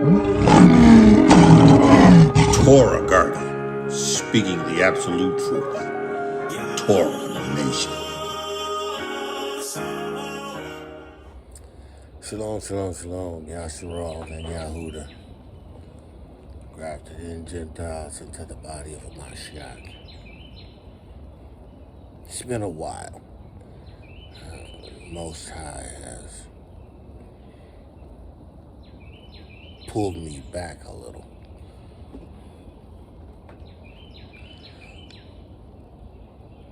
ToRaH Garden, speaking the absolute truth. ToRaH Nation. Shalom, shalom, shalom. Yashar and Yahudah. Grafted in Gentiles into the body of Mashiach. It's been a while. Most High has pulled me back a little.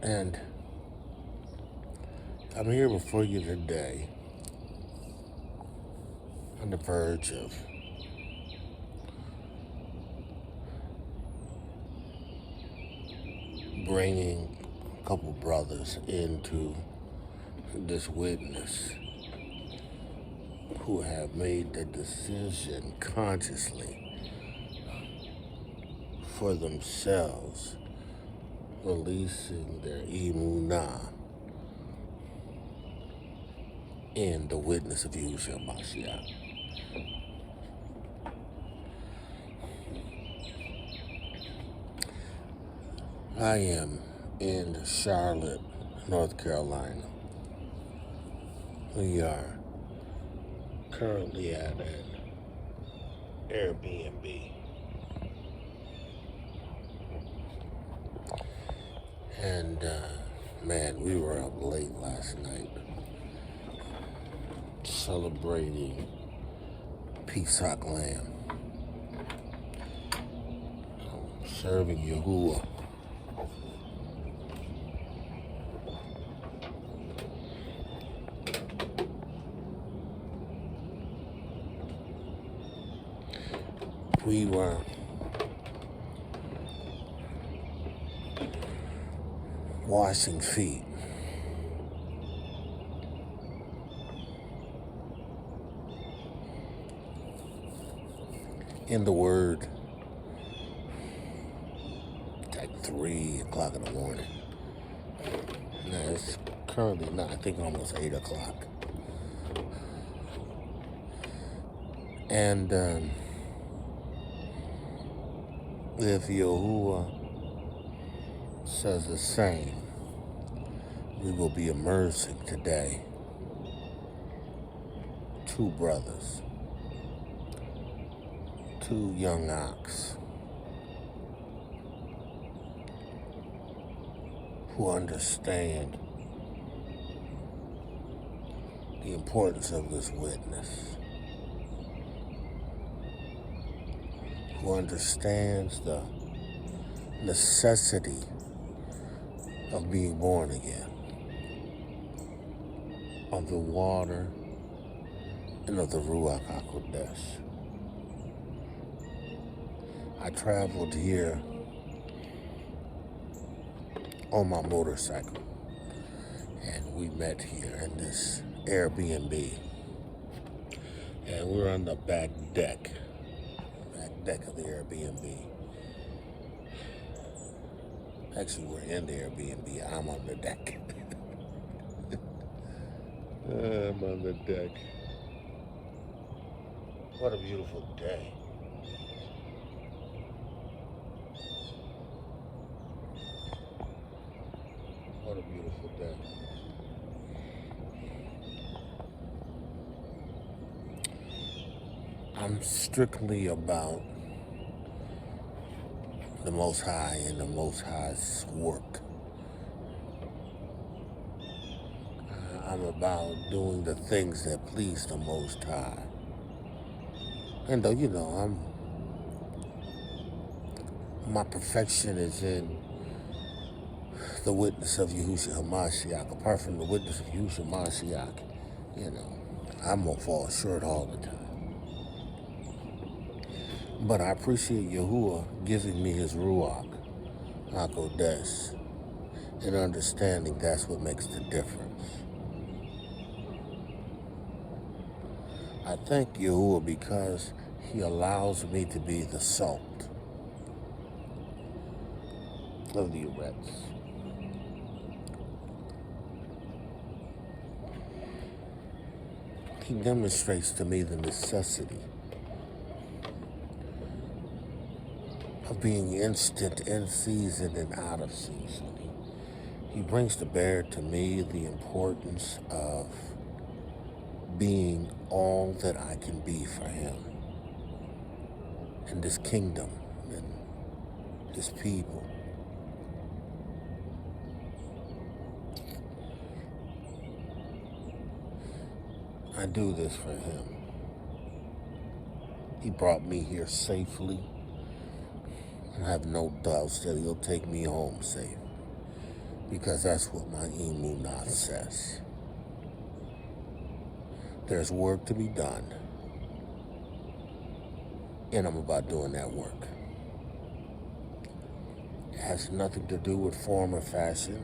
And I'm here before you today on the verge of bringing a couple brothers into this witness who have made the decision consciously for themselves, releasing their emunah in the witness of Yahushua Mashiach. I am in Charlotte, North Carolina. We are currently at an Airbnb. And, man, we were up late last night celebrating Pesach Lamb, serving Yahuwah. We were washing feet. In the Word, it's like 3 o'clock in the morning. No, it's currently not, I think almost 8 o'clock. And if Yahuwah says the same, we will be immersing today 2 brothers, 2 young ox who understand the importance of this witness, who understands the necessity of being born again, of the water and of the Ruach HaKodesh. I traveled here on my motorcycle, and we met here in this Airbnb, and we're on the back deck of the Airbnb. Actually, we're in the Airbnb. I'm on the deck. I'm on the deck. What a beautiful day. What a beautiful day. I'm strictly about the Most High and the Most High's work. I'm about doing the things that please the Most High. And though, my perfection is in the witness of Yahushua Mashiach. Apart from the witness of Yahushua Mashiach, I'm gonna fall short all the time. But I appreciate Yahuwah giving me his Ruach HaKodesh and understanding that's what makes the difference. I thank Yahuwah because he allows me to be the salt of the Eretz. He demonstrates to me the necessity of being instant, in season, and out of season. He brings to bear to me the importance of being all that I can be for him and this kingdom and his people. I do this for him. He brought me here safely. I have no doubts that he'll take me home safe, because that's what my emunah says. There's work to be done, and I'm about doing that work. It has nothing to do with form or fashion.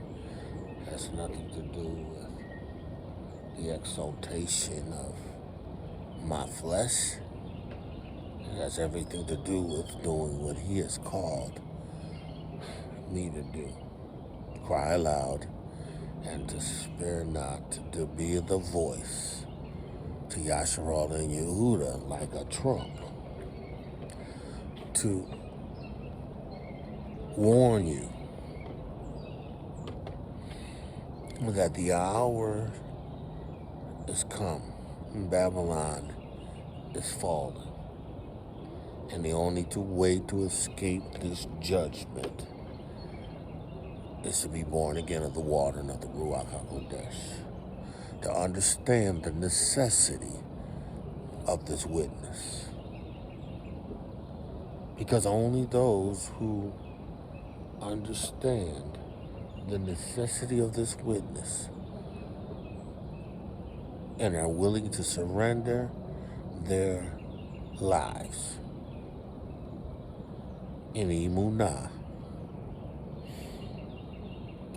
It has nothing to do with the exaltation of my flesh. It has everything to do with doing what he has called me to do. Cry aloud and to spare not, to be the voice to Yashar and Yahudah like a trump, to warn you that the hour is come. Babylon is fallen. And the only way to escape this judgment is to be born again of the water and of the Ruach HaKodesh. To understand the necessity of this witness. Because only those who understand the necessity of this witness and are willing to surrender their lives in emunah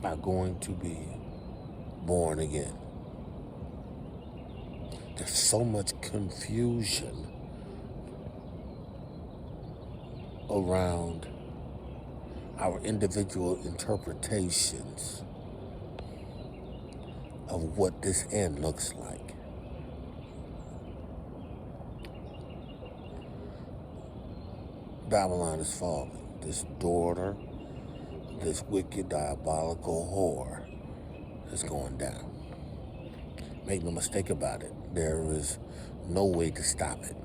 are going to be born again. There's so much confusion around our individual interpretations of what this end looks like. Babylon is falling. This daughter, this wicked, diabolical whore is going down. Make no mistake about it. There is no way to stop it.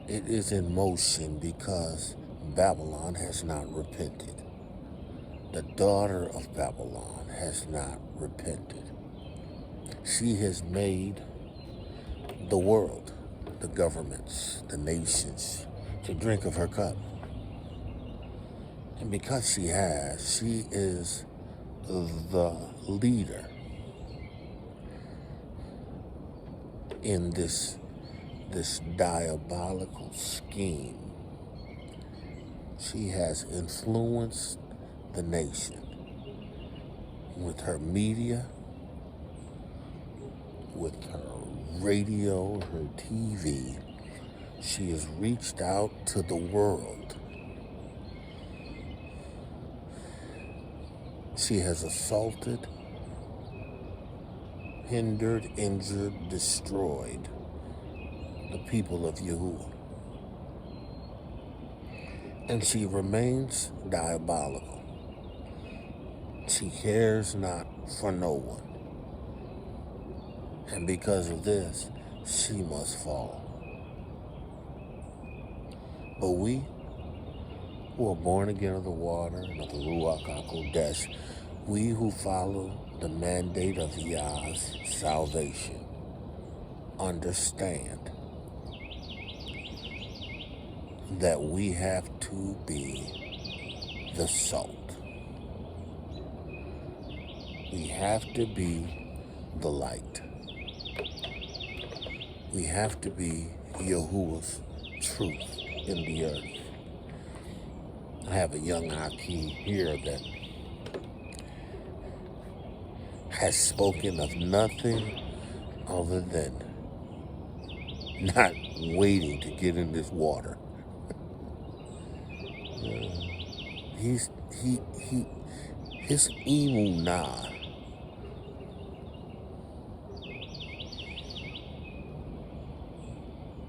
It is in motion because Babylon has not repented. The daughter of Babylon has not repented. She has made the world, the governments, the nations, to drink of her cup. And because she has, she is the leader in this diabolical scheme. She has influenced the nation with her media, with her radio, her TV. She has reached out to the world. She has assaulted, hindered, injured, destroyed the people of Yahudah. And she remains diabolical. She cares not for no one. And because of this, she must fall. But we, who are born again of the water and of the Ruach HaKodesh, we who follow the mandate of Yah's salvation, understand that we have to be the salt. We have to be the light. We have to be Yahuwah's truth in the earth. I have a young Achi here that has spoken of nothing other than not waiting to get in this water. His emunah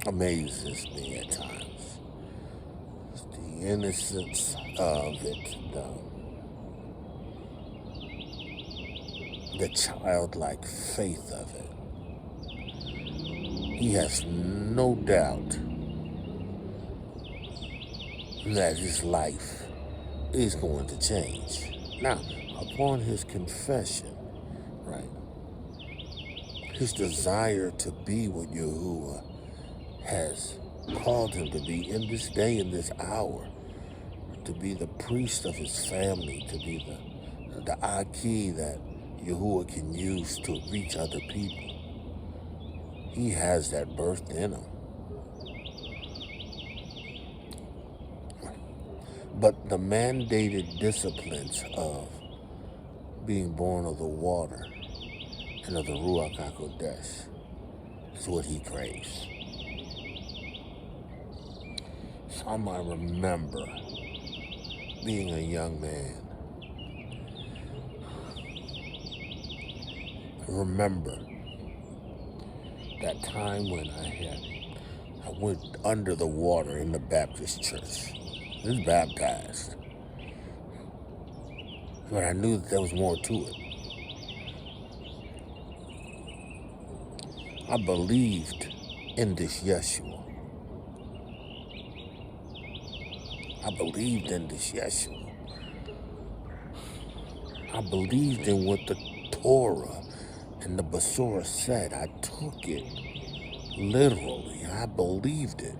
amazes me at times. innocence of it, the childlike faith of it. He has no doubt that his life is going to change. Now, upon his confession, right, his desire to be what Yahuwah has called him to be in this day, in this hour, to be the priest of his family, to be the Achi that Yahuwah can use to reach other people. He has that birthed in him. But the mandated disciplines of being born of the water and of the Ruach HaKodesh is what he craves. So I might remember being a young man. Remember that time when I went under the water in the Baptist church. I was baptized. But I knew that there was more to it. I believed in this Yeshua. I believed in this Yeshua. I believed in what the ToRaH and the Basura said. I took it literally. I believed it.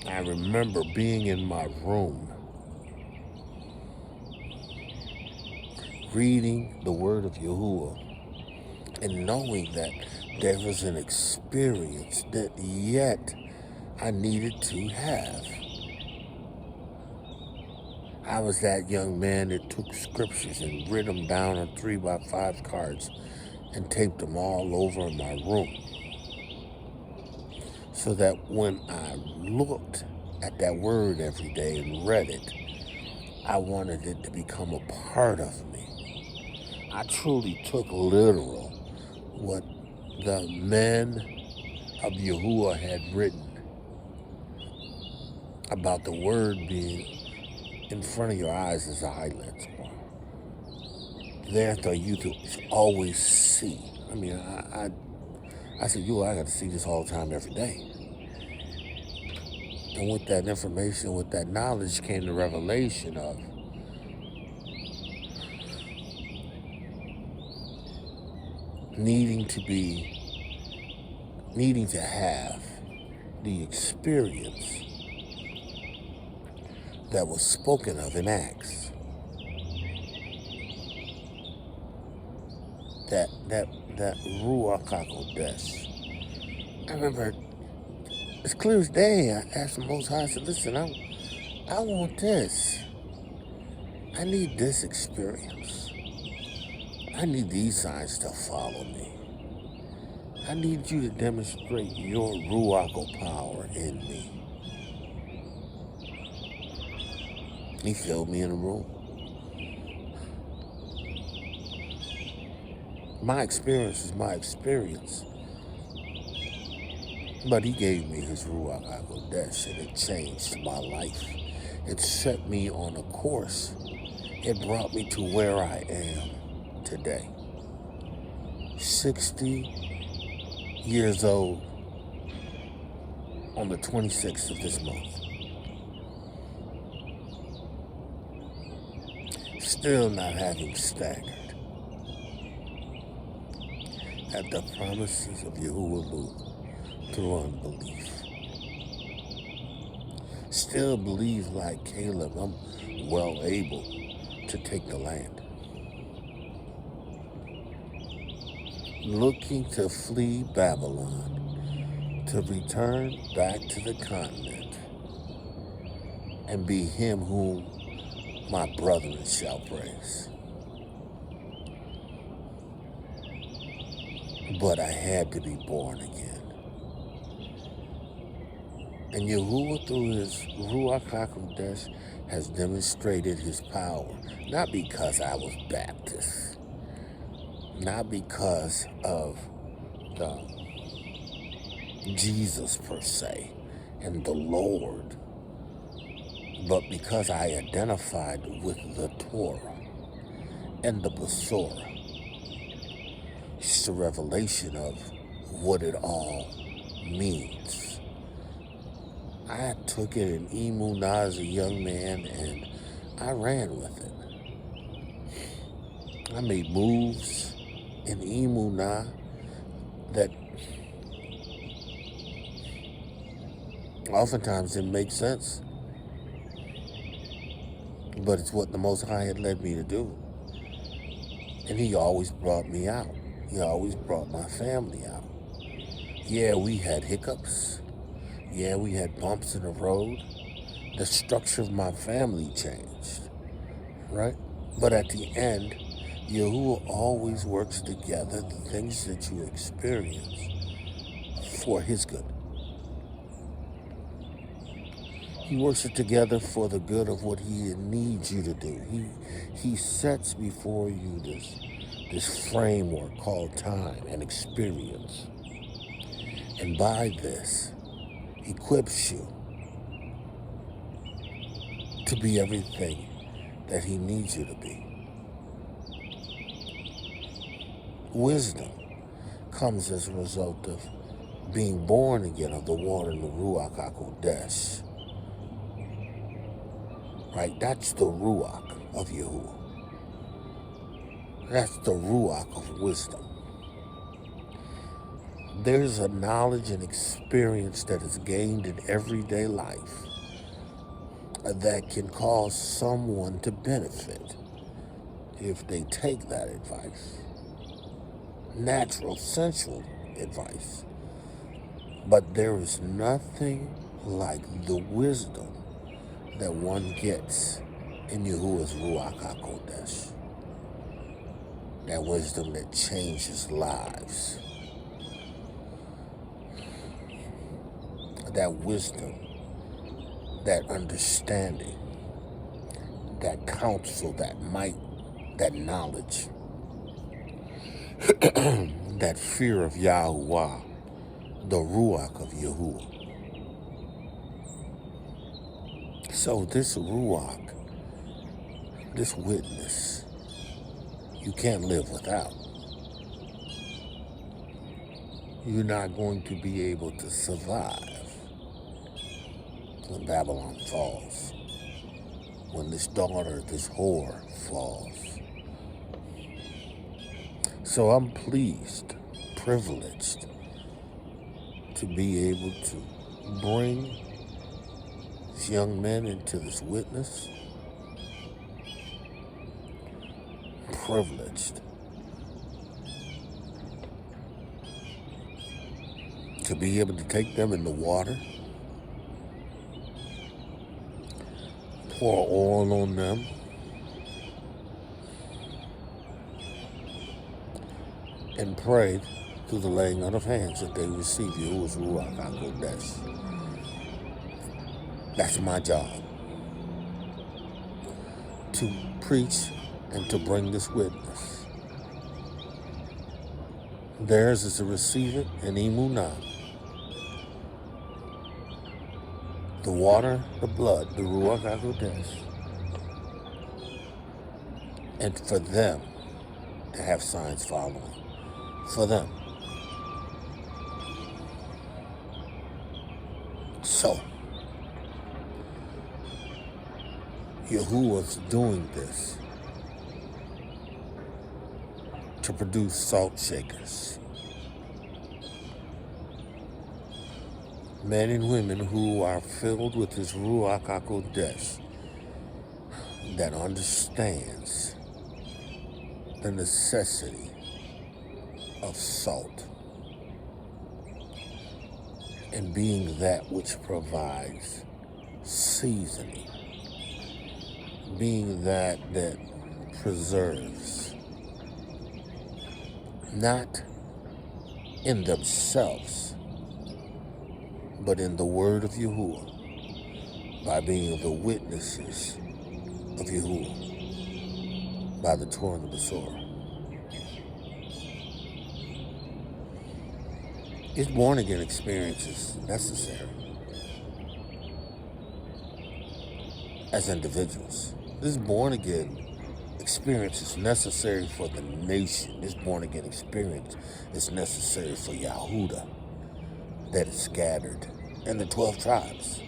I remember being in my room, reading the word of Yahuwah, and knowing that there was an experience that yet I needed to have. I was that young man that took scriptures and writ them down on 3x5 cards and taped them all over in my room. So that when I looked at that word every day and read it, I wanted it to become a part of me. I truly took literal what the men of Yahuwah had written about the word being in front of your eyes as eyelids. There for you to always see. I mean, I said, I got to see this all the time, every day. And with that information, with that knowledge came the revelation of needing to have the experience that was spoken of in Acts. That Ruach HaKodesh. I remember, it's clear as day, I asked the Most High, I said, listen, I want this. I need this experience. I need these signs to follow me. I need you to demonstrate your Ruach power in me. He filled me in the room. My experience is my experience. But he gave me his Ruach HaKodesh, and it changed my life. It set me on a course. It brought me to where I am today. 60 years old on the 26th of this month. Still not having staggered at the promises of Yahuwah through unbelief. Still believe like Caleb, I'm well able to take the land. Looking to flee Babylon, to return back to the continent, and be him whom my brethren shall praise. But I had to be born again. And Yahuwah, through his Ruach HaKodesh, has demonstrated his power. Not because I was Baptist. Not because of the Jesus per se and the Lord. But because I identified with the ToRaH and the Besorah, it's the revelation of what it all means. I took it in Emunah as a young man and I ran with it. I made moves in Emunah that oftentimes didn't make sense. But it's what the Most High had led me to do. And he always brought me out. He always brought my family out. Yeah, we had hiccups. Yeah, we had bumps in the road. The structure of my family changed, right? But at the end, Yahuwah always works together the things that you experience for his good. He works it together for the good of what he needs you to do. He sets before you this framework called time and experience. And by this, equips you to be everything that he needs you to be. Wisdom comes as a result of being born again of the water and the Ruach HaKodesh. Right? That's the Ruach of Yahuwah. That's the Ruach of wisdom. There's a knowledge and experience that is gained in everyday life that can cause someone to benefit if they take that advice. Natural, sensual advice. But there is nothing like the wisdom that one gets in Yahuwah's Ruach HaKodesh. That wisdom that changes lives. That wisdom, that understanding, that counsel, that might, that knowledge, that fear of Yahuwah, the Ruach of Yahuwah. So this Ruach, this witness, you can't live without. You're not going to be able to survive when Babylon falls, when this daughter, this whore falls. So I'm pleased, privileged to be able to bring these young men into this witness. Privileged to be able to take them in the water, pour oil on them, and pray through the laying on of hands that they receive Yahuwah's Ruach HaKodesh. That's my job, to preach and to bring this witness. Theirs is to receive it in Emunah. The water, the blood, the Ruach HaKodesh. And for them to have signs following. For them. So, Yahuwah's doing this to produce salt shakers. Men and women who are filled with this Ruach HaKodesh that understands the necessity of salt and being that which provides seasoning, being that preserves, not in themselves, but in the word of Yahuwah, by being the witnesses of Yahuwah, by the ToRaH and the Besorah. It's born again experience is necessary. as individuals. This born again experience is necessary for the nation. This born again experience is necessary for Yahudah that is scattered in the 12 tribes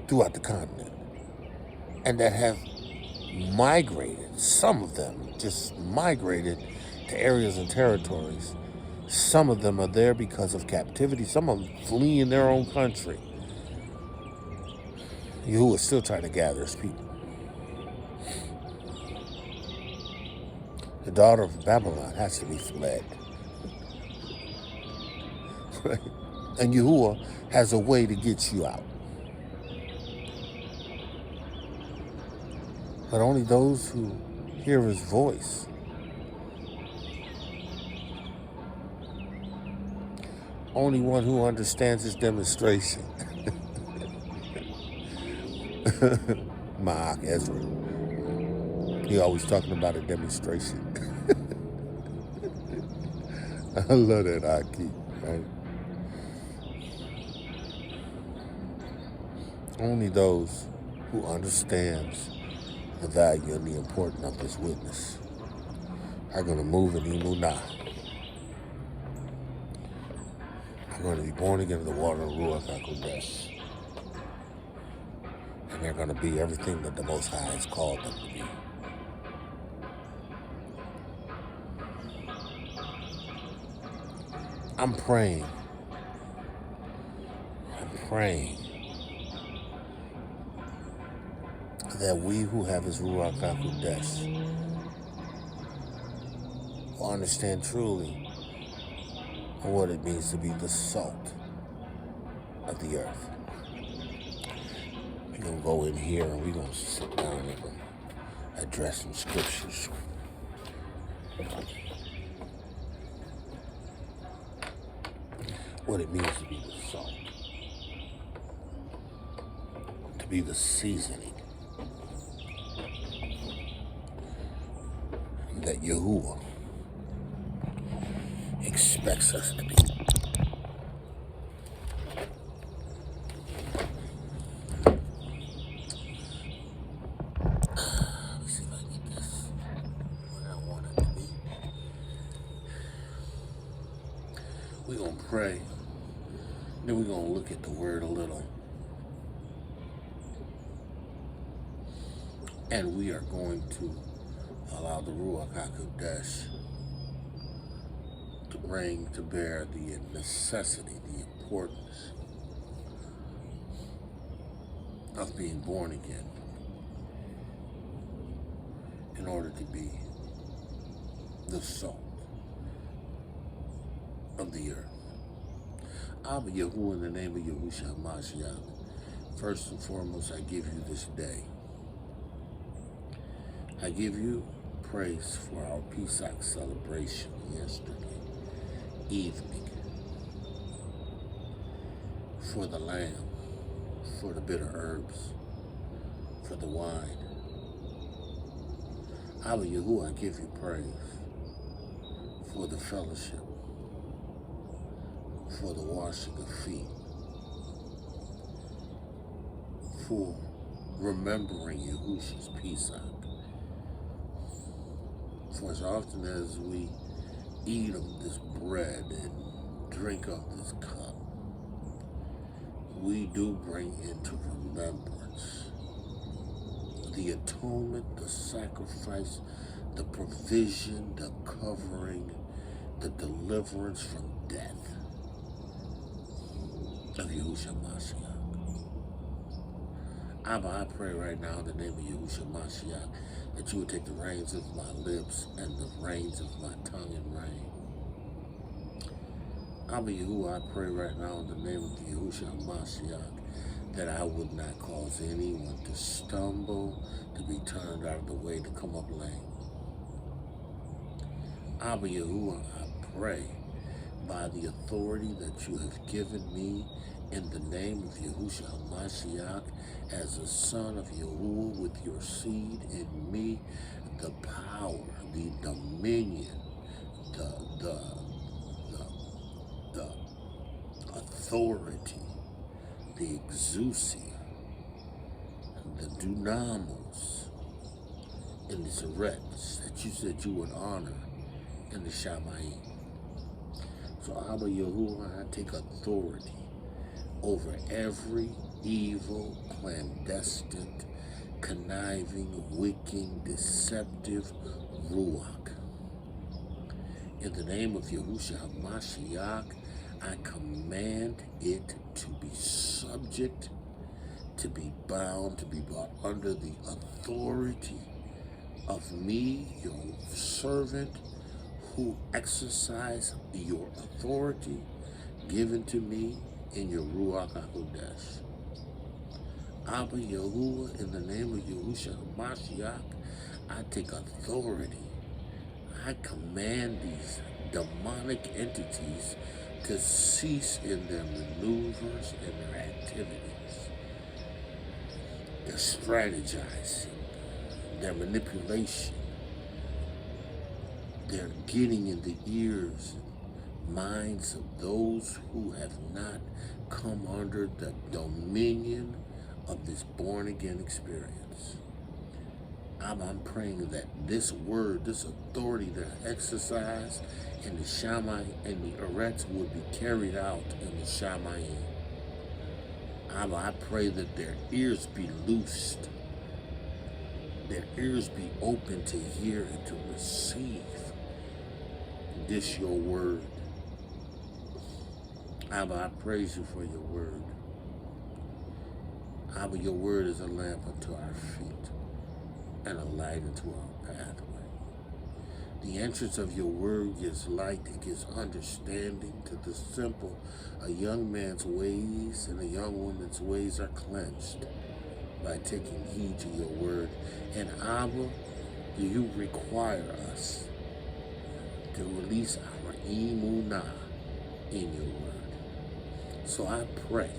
throughout the continent and that have migrated. Some of them just migrated to areas and territories. Some of them are there because of captivity. Some of them fleeing their own country. Yahuwah is still trying to gather his people. The daughter of Babylon has to be fled. Right? And Yahuwah has a way to get you out. But only those who hear his voice. Only one who understands his demonstration. Ma'ak Ezra. He always talking about a demonstration. I love that Achi, right? Only those who understands the value and the importance of this witness are going to move in Emunah. Are going to be born again in the water of Ruach HaKodesh. And they're going to be everything that the Most High has called them to be. I'm praying that we who have his Ruach HaKodesh will understand truly what it means to be the salt of the earth. We're going to go in here and we're going to sit down and we're going to address some scriptures. What it means to be the salt. To be the seasoning that Yahuwah expects us to be. Let me see if I can get this where I want it to be. We're going to pray. Then we're going to look at the word a little. And we are going to allow the Ruach HaKodesh to bring to bear the necessity, the importance of being born again in order to be the salt of the earth. Abba Yahuwah, in the name of Yahusha HaMashiach, first and foremost, I give you this day. I give you praise for our Pesach celebration yesterday evening, for the lamb, for the bitter herbs, for the wine. Abba Yahuwah, I give you praise for the fellowship, for the washing of feet, for remembering Yahusha's Pesach. For as often as we eat of this bread and drink of this cup, we do bring into remembrance the atonement, the sacrifice, the provision, the covering, the deliverance from death of Yahushua Mashiach. Abba, I pray right now in the name of Yahushua Mashiach that you would take the reins of my lips and the reins of my tongue and rein. Abba Yahuwah, I pray right now in the name of Yahushua Mashiach that I would not cause anyone to stumble, to be turned out of the way, to come up lame. Abba Yahuwah, I pray by the authority that you have given me in the name of Yahushua HaMashiach, as a son of Yahuwah with your seed in me, the power, the dominion, the authority, the exousia, the dunamos and the zarets that you said you would honor in the Shamayim. So Abba Yahuwah, I take authority over every evil, clandestine, conniving, wicked, deceptive Ruach. In the name of Yahushua HaMashiach, I command it to be subject, to be bound, to be brought under the authority of me, your servant, who exercise your authority given to me in your Ruach HaKodesh. Abba Yahuwah, in the name of Yahushua HaMashiach, I take authority. I command these demonic entities to cease in their maneuvers and their activities, their strategizing, their manipulation, their getting in the ears and minds of those who have not come under the dominion of this born-again experience. I'm praying that this word, this authority that I exercise in the Shammai and the Eretz would be carried out in the Shamayim. I pray that their ears be loosed, their ears be open to hear and to receive this your word. Abba, I praise you for your word. Abba, your word is a lamp unto our feet and a light into our pathway. The entrance of your word gives light, it gives understanding to the simple. A young man's ways and a young woman's ways are cleansed by taking heed to your word. And Abba, do you require us to release our emunah in your word? So I pray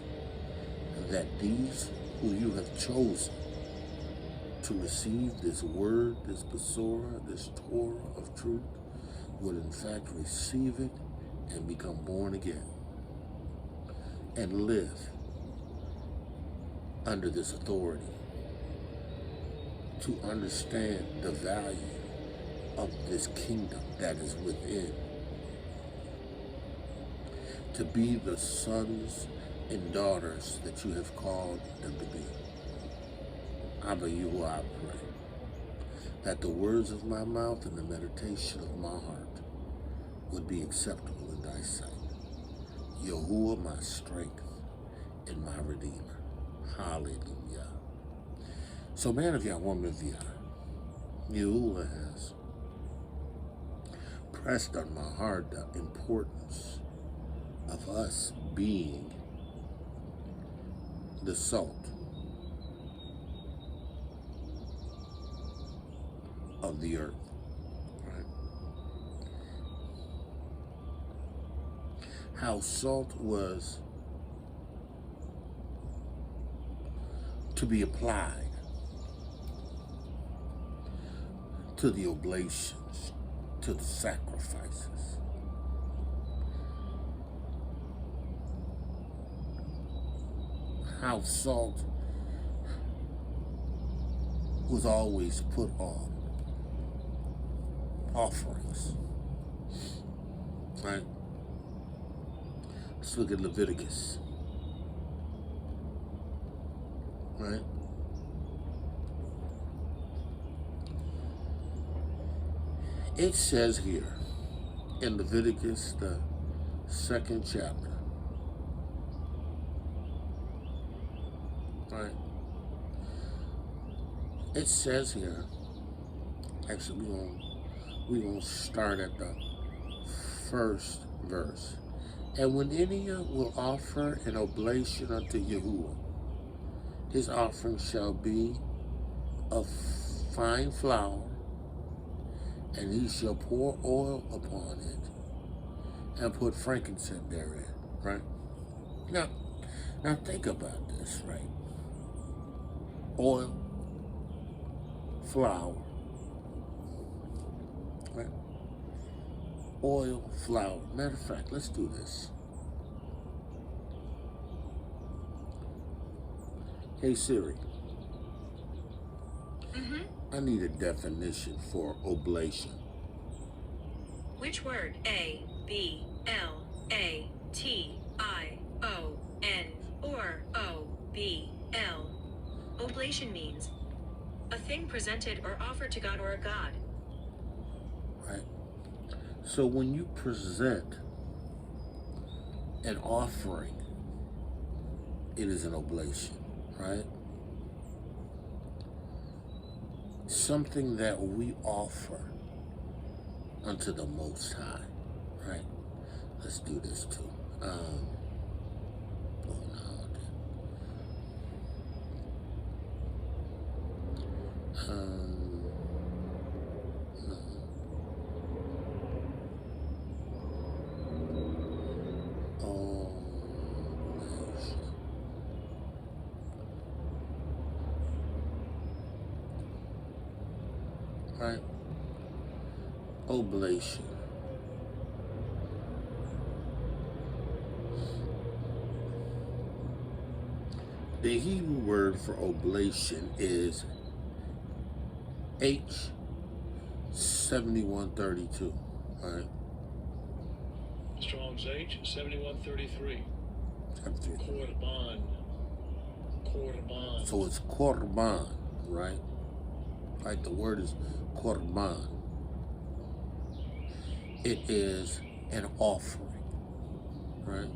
that these who you have chosen to receive this word, this Besorah, this ToRaH of truth, would in fact receive it and become born again and live under this authority, to understand the value of this kingdom that is within, to be the sons and daughters that you have called them to be. Abba Yahuwah, I pray that the words of my mouth and the meditation of my heart would be acceptable in thy sight. Yahuwah, my strength and my redeemer. Hallelujah. So man of Yah, woman of Yah, Yahuwah has pressed on my heart the importance of us being the salt of the earth, right? How salt was to be applied to the oblations, to the sacrifices. How salt was always put on offerings, right? Let's look at Leviticus, right? It says here in Leviticus, the 2nd chapter, right? It says here, actually we're going to start at the 1st verse. And when any will offer an oblation unto Yahuwah, his offering shall be of fine flour, and he shall pour oil upon it, and put frankincense therein, right? Now think about this, right? Oil, flour, right? Oil, flour. Matter of fact, let's do this. Hey Siri, I need a definition for oblation. Which word? A-B-L-A-T-I-O-N or O-B-L. Oblation means a thing presented or offered to God or a god. Right? So when you present an offering, it is an oblation, right? Something that we offer unto the Most High, right? Let's do this too. No. Right? Oblation. The Hebrew word for oblation is H7132. Right? Strong's H7133. Korban. So it's korban, right? Right, the word is korban. It is an offering, right?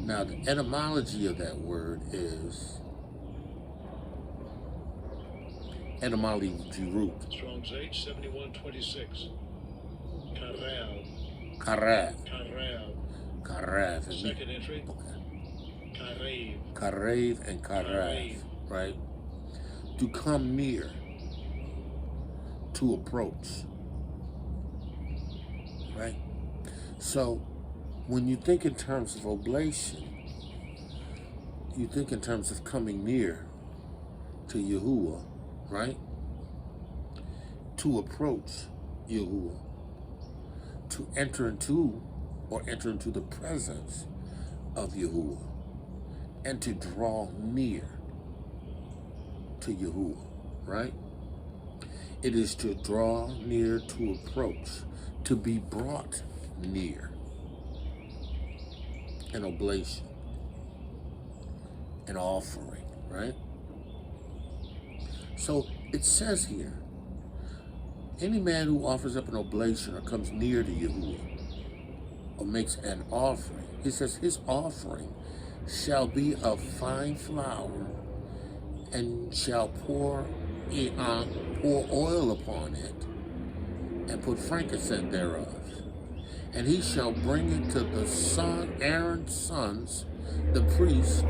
Now, the etymology of that word is etymology root. Strong's H7126. Karav. Second entry. Okay. Karev. And karav, right? To come near, to approach, right? So when you think in terms of oblation, you think in terms of coming near to Yahuwah, right? To approach Yahuwah, to enter into the presence of Yahuwah, and to draw near to Yahuwah, right? It is to draw near, to approach, to be brought near. An oblation, an offering, right? So it says here, any man who offers up an oblation or comes near to Yahuwah or makes an offering, he says his offering shall be of fine flour and shall pour oil upon it and put frankincense thereof. And he shall bring it to the son, Aaron's sons, the priest,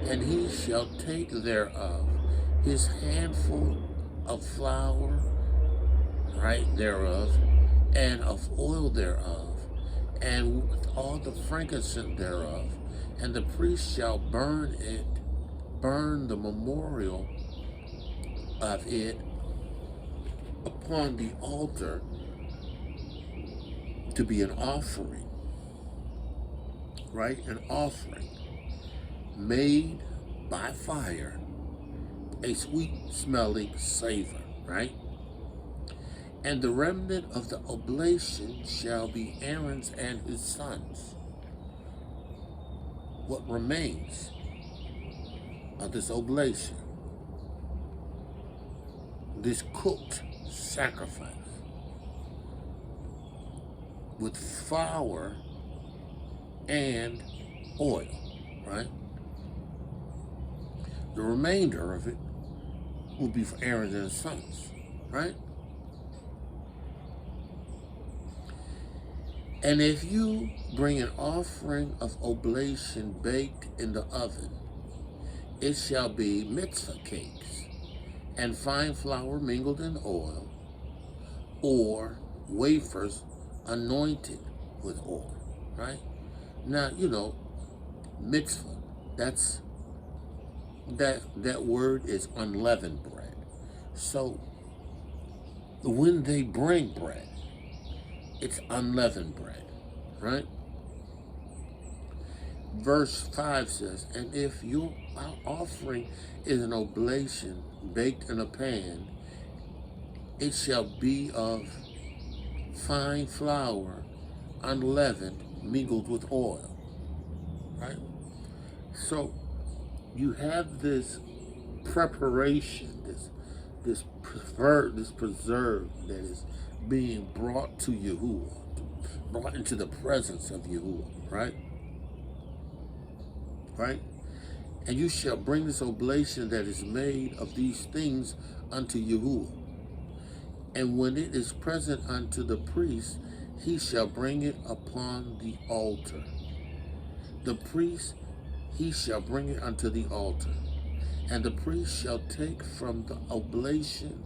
and he shall take thereof his handful of flour, right, thereof, and of oil thereof, and with all the frankincense thereof, and the priest shall burn the memorial of it upon the altar to be an offering, right? An offering made by fire, a sweet smelling savor, right? And the remnant of the oblation shall be Aaron's and his sons. What remains of this oblation, this cooked sacrifice with flour and oil, right? The remainder of it will be for Aaron and his sons, right? And if you bring an offering of oblation baked in the oven, it shall be mitzvah cakes and fine flour mingled in oil, or wafers anointed with oil, right? Now, you know, mitzvah, that word is unleavened bread. So when they bring bread, it's unleavened bread, right? Verse 5 says, and if your offering is an oblation baked in a pan, it shall be of fine flour, unleavened, mingled with oil. Right? So you have this preparation, this preserve that is being brought to Yahuwah, brought into the presence of Yahuwah, right? Right? And you shall bring this oblation that is made of these things unto Yahuwah. And when it is present unto the priest, he shall bring it upon the altar. The priest, he shall bring it unto the altar. And the priest shall take from the oblation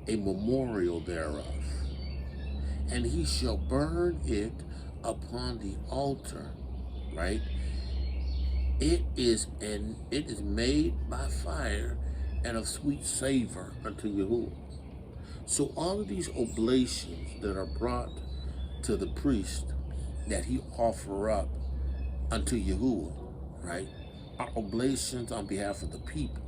a memorial thereof. And he shall burn it upon the altar, right? It is made by fire and of sweet savor unto Yahuwah. So all of these oblations that are brought to the priest that he offer up unto Yahuwah, right, are oblations on behalf of the people.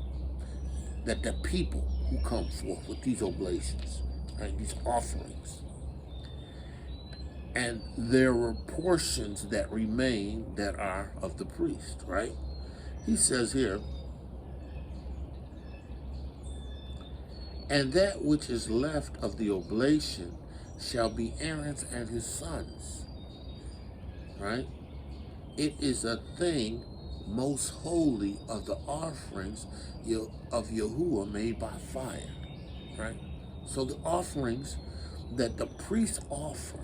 That the people who come forth with these oblations, right, these offerings. And there were portions that remain that are of the priest, right? He says here, and that which is left of the oblation shall be Aaron's and his sons, right? It is a thing most holy of the offerings of Yahuwah made by fire, right? So the offerings that the priests offer,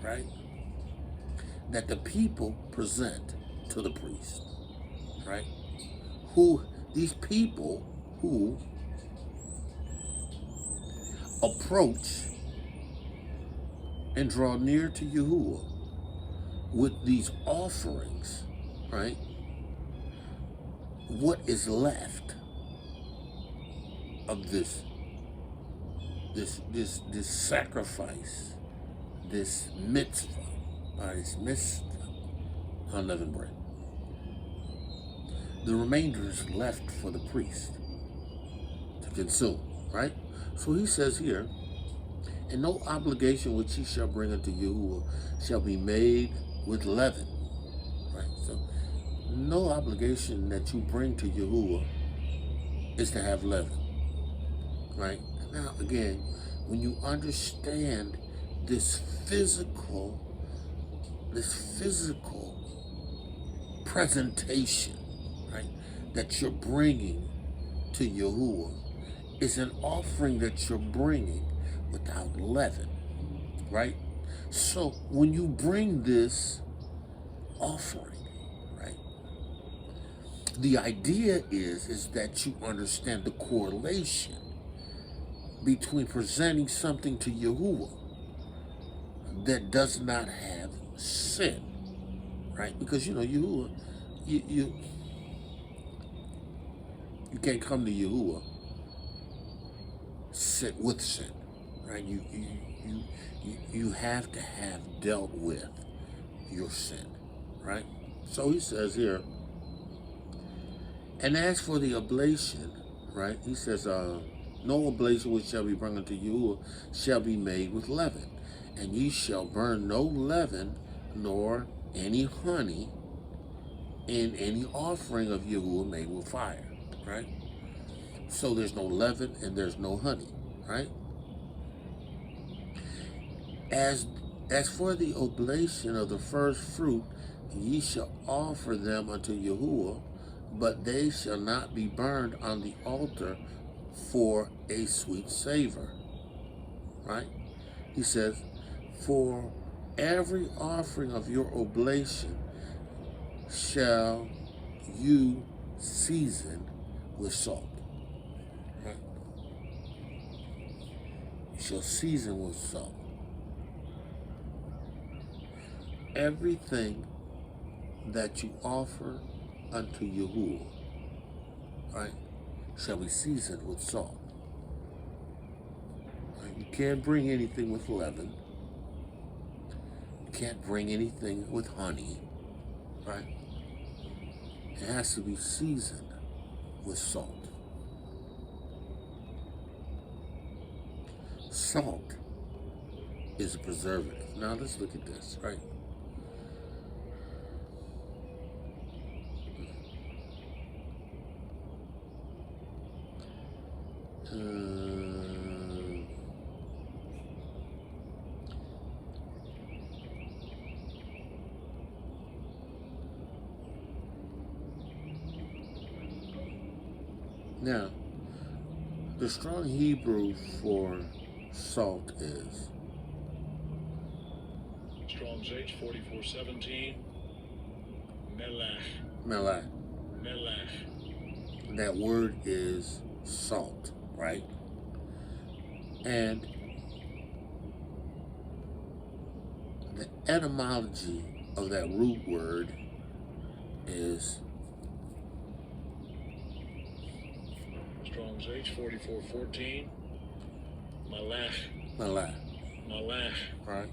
right, that the people present to the priest, right? These people who approach and draw near to Yahuwah with these offerings, right? What is left of this sacrifice, this mitzvah, unleavened bread. The remainder is left for the priest to consume, right? So he says here, and no obligation which he shall bring unto Yahuwah shall be made with leaven, right? So no obligation that you bring to Yahuwah is to have leaven, right? Now again, when you understand this physical presentation, right, that you're bringing to Yahuwah is an offering that you're bringing without leaven, right? So when you bring this offering, right, the idea is that you understand the correlation between presenting something to Yahuwah that does not have sin, right? Because Yahuwah, you can't come to Yahuwah with sin, right? You have to have dealt with your sin, right? So he says here, and as for the oblation, right? He says, no oblation which shall be brought unto Yahuwah shall be made with leaven, and ye shall burn no leaven nor any honey in any offering of Yahuwah made with fire, right? So there's no leaven and there's no honey, right? As for the oblation of the first fruit, ye shall offer them unto Yahuwah, but they shall not be burned on the altar for a sweet savor, right? He says, for every offering of your oblation shall you season with salt, right? You shall season with salt. Everything that you offer unto Yahuwah, right, shall be seasoned with salt. Right? You can't bring anything with leaven. You can't bring anything with honey, right? It has to be seasoned with salt. Salt is a preservative. Now let's look at this, right? Now, the strong Hebrew for salt is Strong's H 4417. Melach. Malachi. Melach. That word is salt, right? And the etymology of that root word is Strong's H 4414. Malach. Malachi, Malach. right?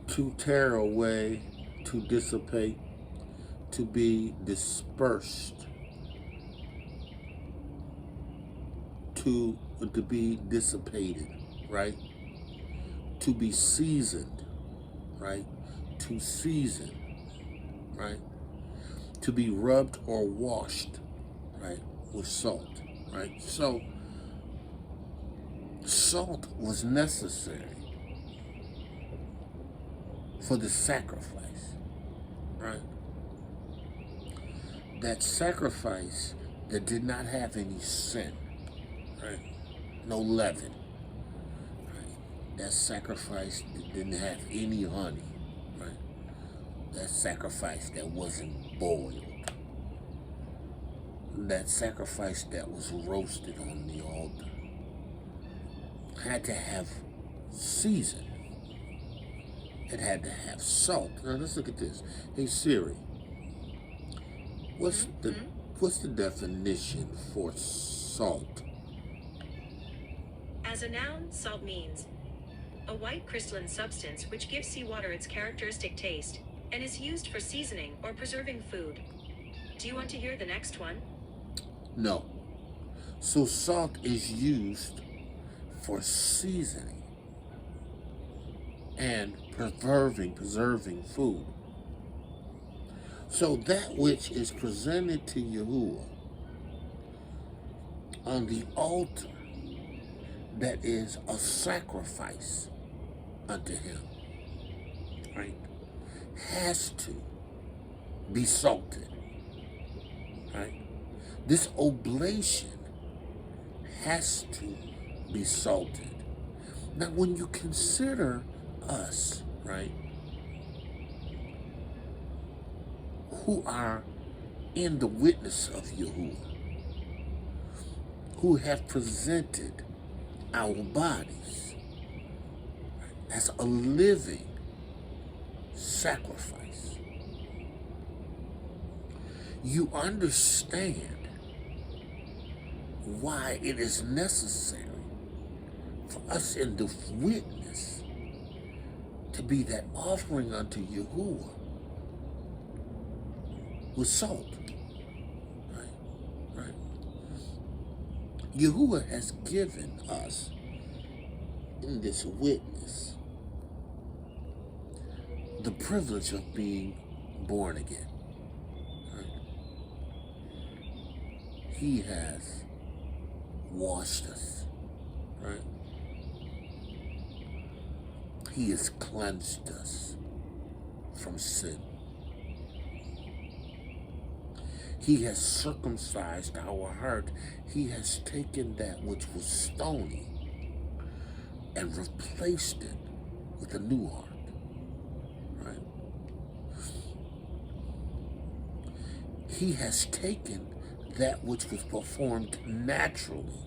To tear away, to dissipate, to be dispersed, to be dissipated, right? To be seasoned, right? To season, right? To be rubbed or washed, right? With salt, right? So, salt was necessary for the sacrifice, right? That sacrifice that did not have any sin, right? No leaven, right? That sacrifice that didn't have any honey, right? That sacrifice that wasn't boiled. That sacrifice that was roasted on the altar had to have season. It had to have salt. Now let's look at this. Hey Siri, what's the definition for salt? As a noun, salt means a white crystalline substance which gives seawater its characteristic taste and is used for seasoning or preserving food. Do you want to hear the next one? No. So salt is used for seasoning and preserving food. So that which is presented to Yahuwah on the altar, that is a sacrifice unto him, right, has to be salted, right? This oblation has to be salted. Now, when you consider us, right, who are in the witness of Yahuwah, who have presented our bodies as a living sacrifice, you understand why it is necessary for us in the witness to be that offering unto Yahuwah with salt. Right? Yahuwah has given us in this witness the privilege of being born again. Right? He has washed us, right? He has cleansed us from sin. He has circumcised our heart. He has taken that which was stony and replaced it with a new heart, right? He has taken that which was performed naturally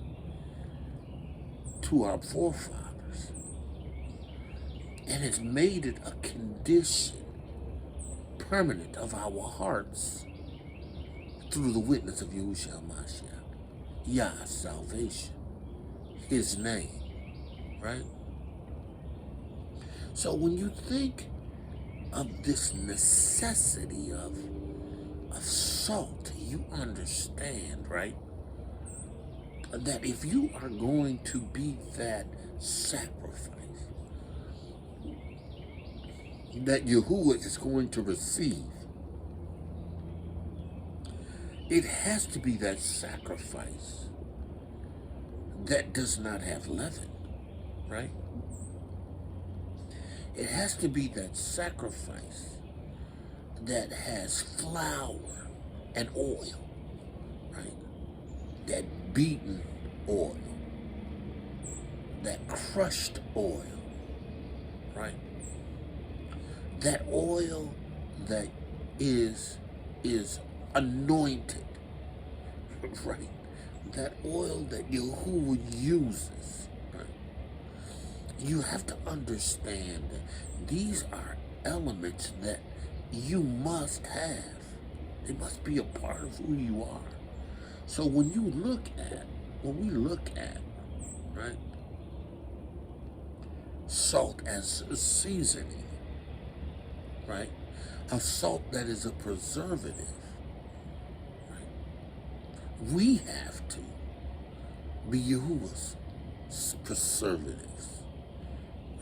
to our forefathers and has made it a condition permanent of our hearts through the witness of Yahushua Mashiach, Yah's salvation, his name, right? So when you think of this necessity of salt, you understand, right, that if you are going to be that sacrifice that Yahuwah is going to receive, it has to be that sacrifice that does not have leaven, right? It has to be that sacrifice that has flour and oil, right? That beaten oil, that crushed oil, right? That oil that is anointed, right? That oil that Yahuwah uses, right? You have to understand that these are elements that you must have. They must be a part of who you are. So when we look at, right, salt as a seasoning, right? A salt that is a preservative, right? We have to be Yahuwah's preservatives,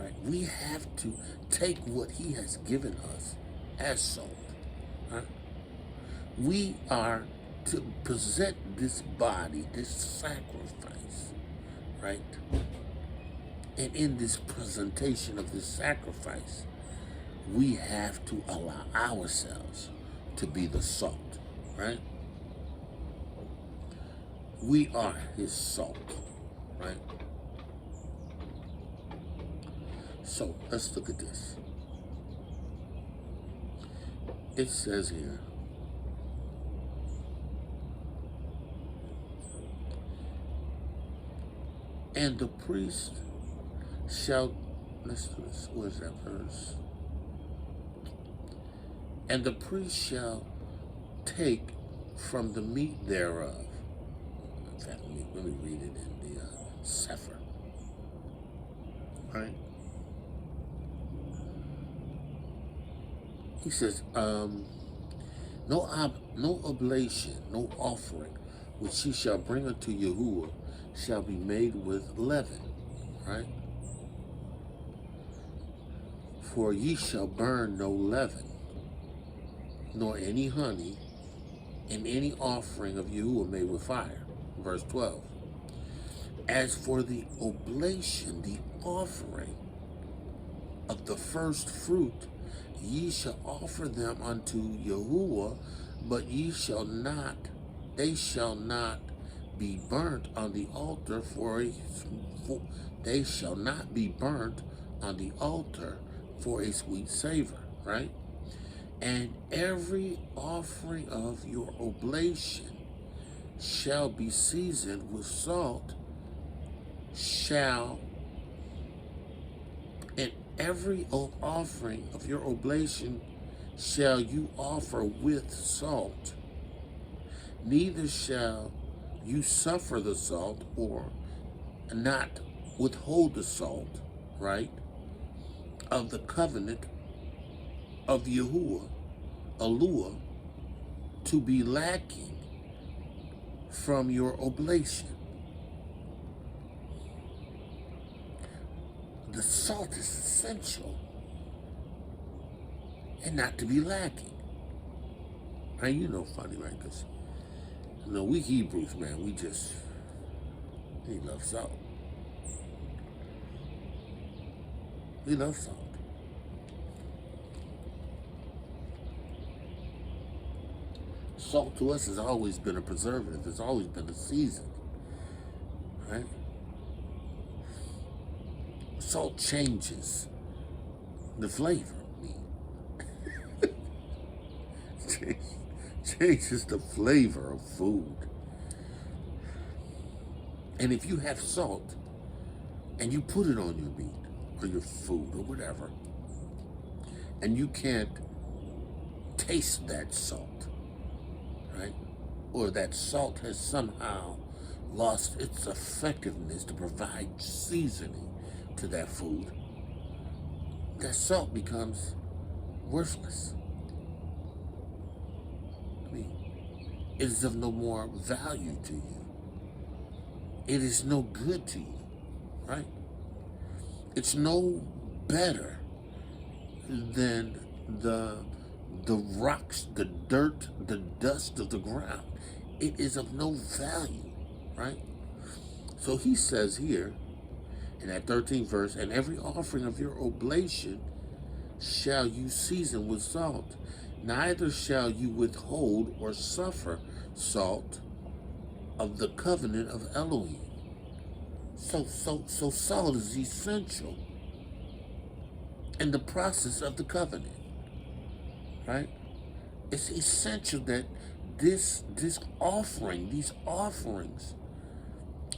right? We have to take what he has given us as salt, right? We are to present this body, this sacrifice, right? And in this presentation of this sacrifice, we have to allow ourselves to be the salt, right? We are his salt, right? So let's look at this. It says here, and the priest shall, let's do this, where's that verse? And the priest shall take from the meat thereof. In fact, let me read it in the Sefer. Right? He says, no oblation, no offering, which ye shall bring unto Yahuwah, shall be made with leaven. Right? For ye shall burn no leaven, nor any honey, in any offering of Yahuwah made with fire. Verse 12. As for the oblation, the offering of the first fruit, ye shall offer them unto Yahuwah, but they shall not be burnt on the altar they shall not be burnt on the altar for a sweet savor, right? And every offering of your oblation shall be seasoned with salt, and every offering of your oblation shall you offer with salt. Neither shall you suffer the salt, or not withhold the salt, right, of the covenant of Yahuwah, Alua, to be lacking from your oblation. The salt is essential and not to be lacking. Now, you know, funny, right? Because, you know, we Hebrews, man, we love salt. We love salt. Salt to us has always been a preservative. It's always been a season, right? Salt changes the flavor of meat. Changes the flavor of food. And if you have salt and you put it on your meat or your food or whatever, and you can't taste that salt, right? Or that salt has somehow lost its effectiveness to provide seasoning to that food, that salt becomes worthless. I mean, it is of no more value to you. it is no good to you, right? It's no better than the rocks, the dirt, the dust of the ground. It is of no value, right? So he says here in that 13th verse, and every offering of your oblation shall you season with salt, neither shall you withhold or suffer salt of the covenant of Elohim. So salt is essential in the process of the covenant, right? It's essential that this offering, these offerings,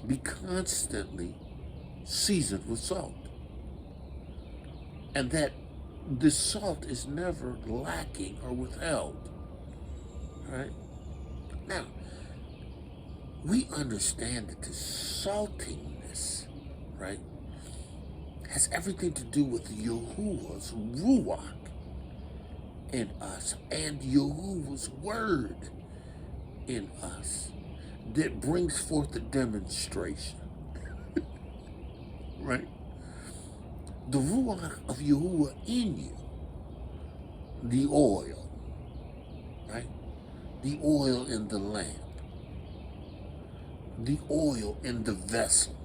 be constantly seasoned with salt, and that the salt is never lacking or withheld, right? Now, we understand that the saltiness, right, has everything to do with Yahuwah's Ruach in us and Yahuwah's word in us that brings forth the demonstration, right? The Ruach of Yahuwah in you, the oil, right? The oil in the lamp, the oil in the vessel,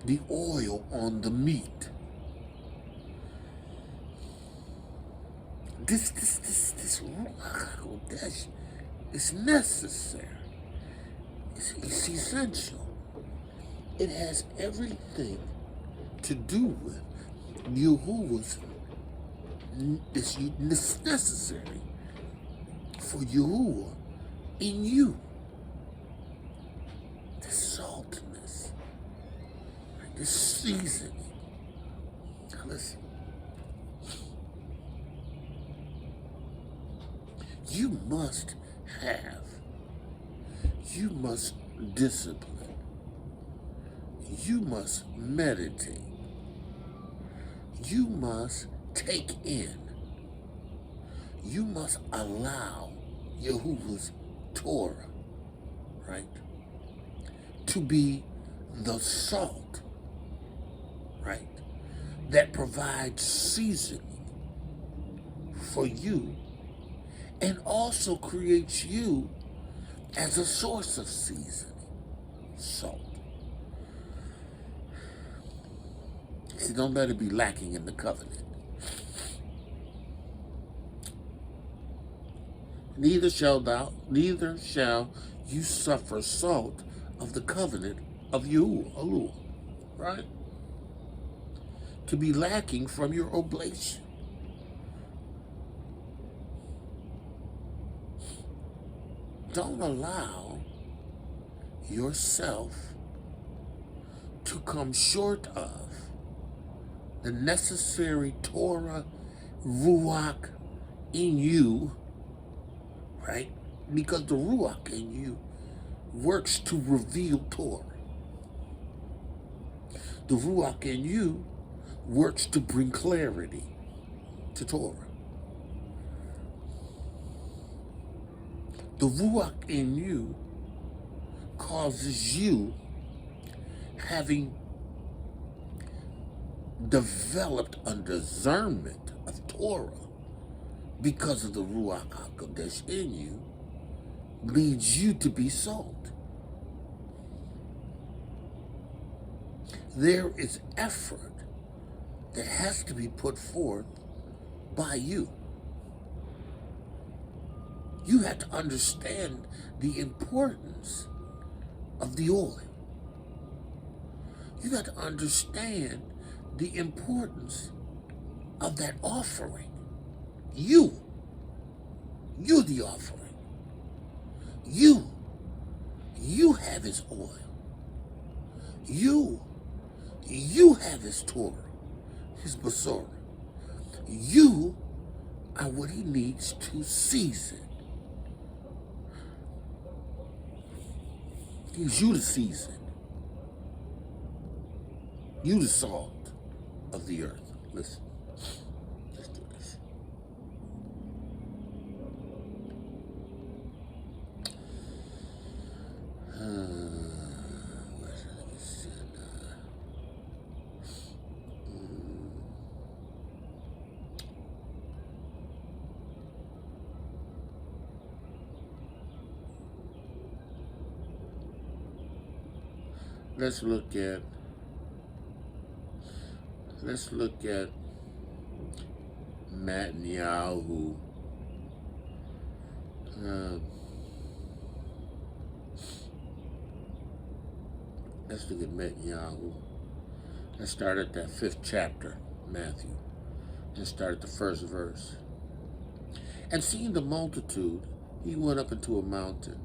the oil on the meat. This Ruach HaKodesh is necessary. It's essential. It has everything to do with Yahuwah's. It's necessary for Yahuwah in you. The saltiness, the seasoning. Now listen. You must discipline. You must meditate. You must take in. You must allow Yahuwah's ToRaH, right, to be the salt, right, that provides seasoning for you and also creates you as a source of seasoning, salt. See, don't let it be lacking in the covenant. Neither shall you suffer salt of the covenant of Yahuwah, right? To be lacking from your oblation. Don't allow yourself to come short of the necessary ToRaH, Ruach in you, right? Because the Ruach in you works to reveal ToRaH. The Ruach in you works to bring clarity to ToRaH. The Ruach in you causes you, having developed a discernment of ToRaH because of the Ruach HaKodesh in you, leads you to be salt. There is effort that has to be put forth by you. You have to understand the importance of the oil. You got to understand the importance of that offering. You're the offering. You have his oil. You have his ToRaH, his Besorah. You are what he needs to season. He's you the season. You the salt of the earth. Listen, let's do this. let's look at Netanyahu. Let's look at Netanyahu. Let's start at that 5th chapter, Matthew. Let's start at the 1st verse. And seeing the multitude, he went up into a mountain.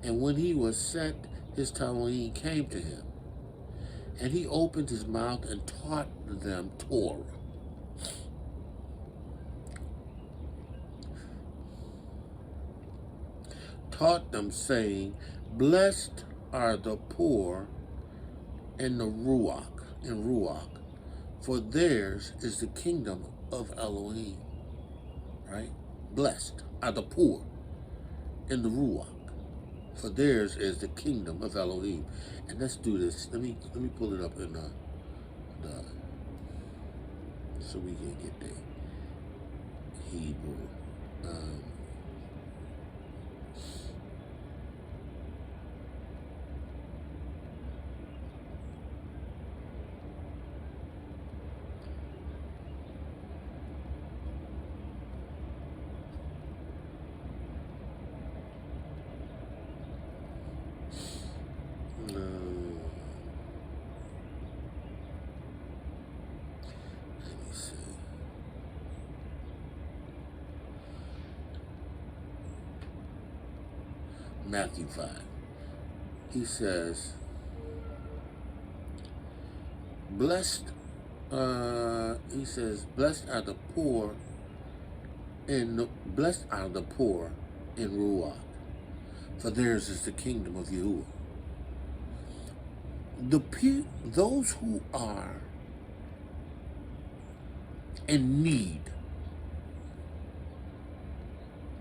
And when he was set, his Talmudim came to him. And he opened his mouth and taught them ToRaH. Taught them, saying, blessed are the poor in the Ruach, for theirs is the kingdom of Elohim. Right? Blessed are the poor in the Ruach, for theirs is the kingdom of Elohim. And let's do this. Let me pull it up in the so we can get the Hebrew. Matthew 5. He says, blessed are the poor in Ruach, for theirs is the kingdom of Yahudah. Those who are in need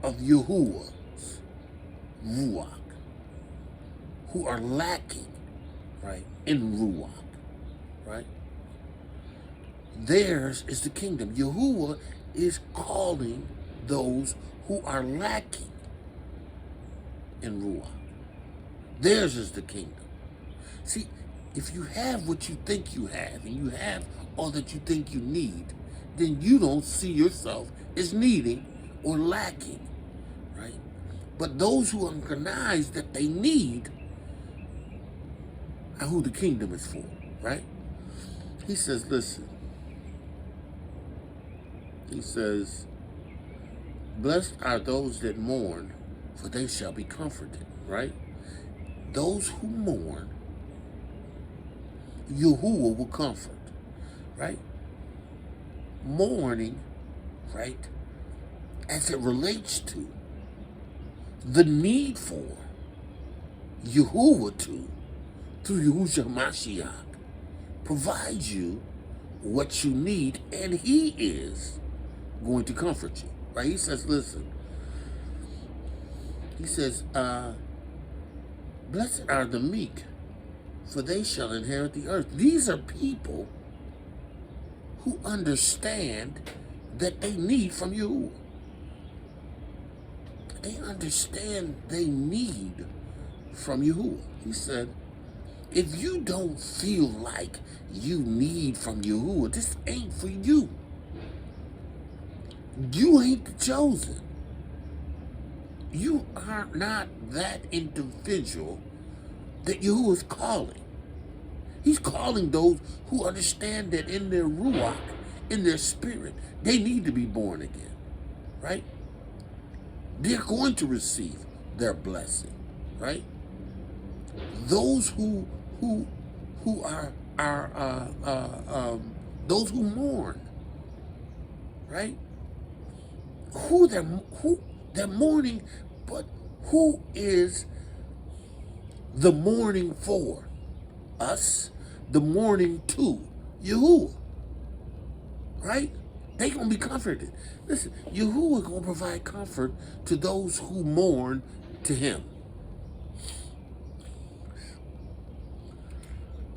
of Yahuah's Ruach, who are lacking, right, in Ruach, right? Theirs is the kingdom. Yahudah is calling those who are lacking in Ruach. Theirs is the kingdom. See, if you have what you think you have, and you have all that you think you need, then you don't see yourself as needing or lacking, right? But those who recognize that they need, are who the kingdom is for, right? He says, listen. He says, blessed are those that mourn, for they shall be comforted, right? Those who mourn, Yahudah will comfort, right? Mourning, right, as it relates to the need for Yahudah to, through Yahushua Mashiach, provides you what you need, and he is going to comfort you, right? He says, listen, he says, blessed are the meek, for they shall inherit the earth. These are people who understand that they need from you. They understand they need from Yahudah. He said, if you don't feel like you need from Yahudah, this ain't for you. You ain't the chosen. You are not that individual that Yahudah is calling. He's calling those who understand that in their Ruach, in their spirit, they need to be born again, right? They're going to receive their blessing, right? Those who are those who mourn, right? They're mourning, but who is the mourning for? Us, the mourning to Yahudah, right? They're going to be comforted. Listen, Yahudah is going to provide comfort to those who mourn to him.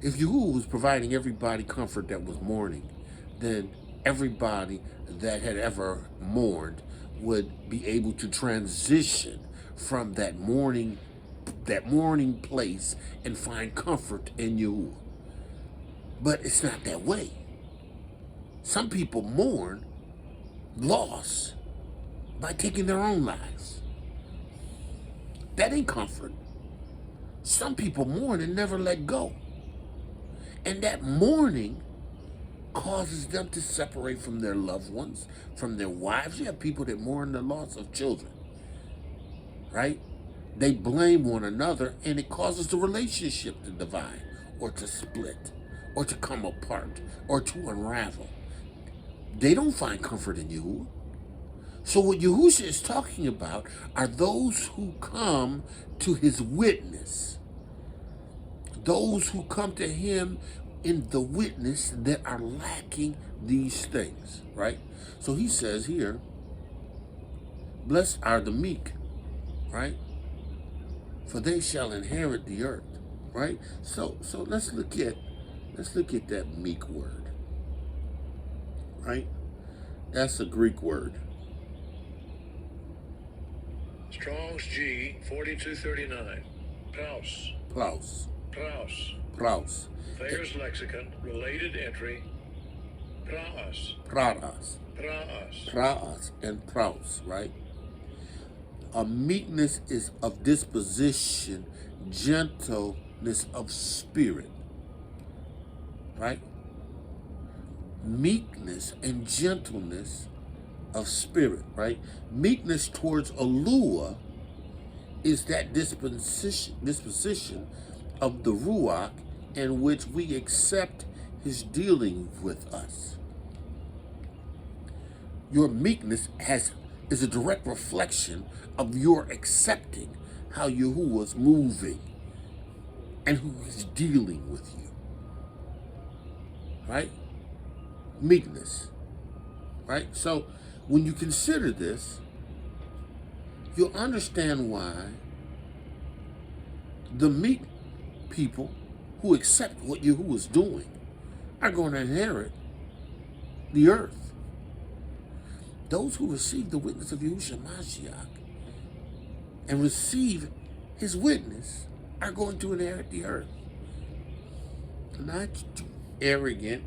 If Yahudah was providing everybody comfort that was mourning, then everybody that had ever mourned would be able to transition from that mourning that mourning place and find comfort in Yahuwah. But it's not that way. Some people mourn loss by taking their own lives. That ain't comfort. Some people mourn and never let go. And that mourning causes them to separate from their loved ones, from their wives. You have people that mourn the loss of children, right? They blame one another, and it causes the relationship to divide or to split or to come apart or to unravel. They don't find comfort in Yahuwah. So what YAHUSHA is talking about are those who come to his witness. Those who come to him in the witness that are lacking these things, right? So he says here, blessed are the meek, right? For they shall inherit the earth, right? So let's look at that meek word, right? That's a Greek word. Strong's G 4239. Praus. Praus. Praus. Praus. Thayer's lexicon, related entry. Praus. Praus. Praus. Praus and praus, right? A meekness is of disposition, gentleness of spirit, right? Meekness and gentleness of spirit, right? Meekness towards Alua is that disposition of the Ruach in which we accept his dealing with us. Your meekness is a direct reflection of your accepting how Yahuwah's moving and who is dealing with you, right? Meekness, right? So when you consider this, you'll understand why the meek people who accept what Yahuwah's doing are going to inherit the earth. Those who receive the witness of Yahushua Mashiach and receive his witness are going to inherit the earth. Not arrogant,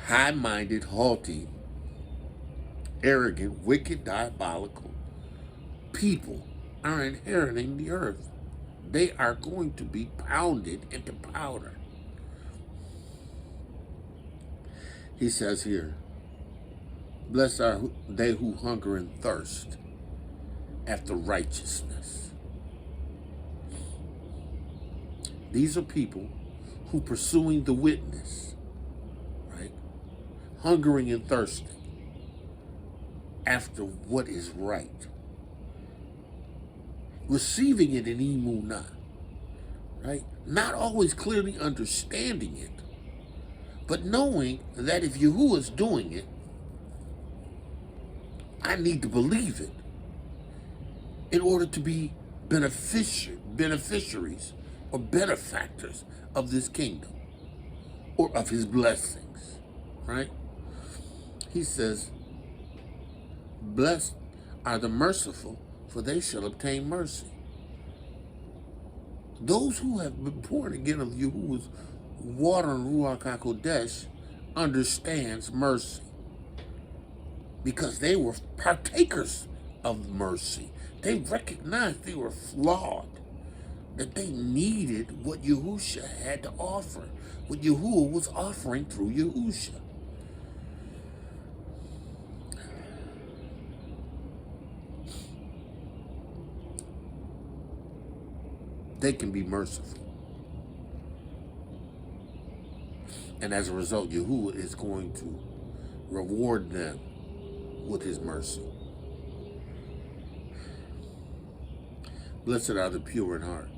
high-minded, haughty, arrogant, wicked, diabolical people are inheriting the earth. They are going to be pounded into powder. He says here, blessed are they who hunger and thirst after righteousness. These are people who pursuing the witness, right? Hungering and thirsting after what is right. Receiving it in emunah, right? Not always clearly understanding it, but knowing that if Yahuwah's doing it, I need to believe it in order to be beneficiaries or benefactors of this kingdom or of his blessings, right? He says, blessed are the merciful, for they shall obtain mercy. Those who have been born again of Yahuwah's water and Ruach HaKodesh understands mercy because they were partakers of mercy. They recognized they were flawed, that they needed what Yahusha had to offer, what Yahuwah was offering through Yahusha. They can be merciful. And as a result, Yahuwah is going to reward them with his mercy. Blessed are the pure in heart.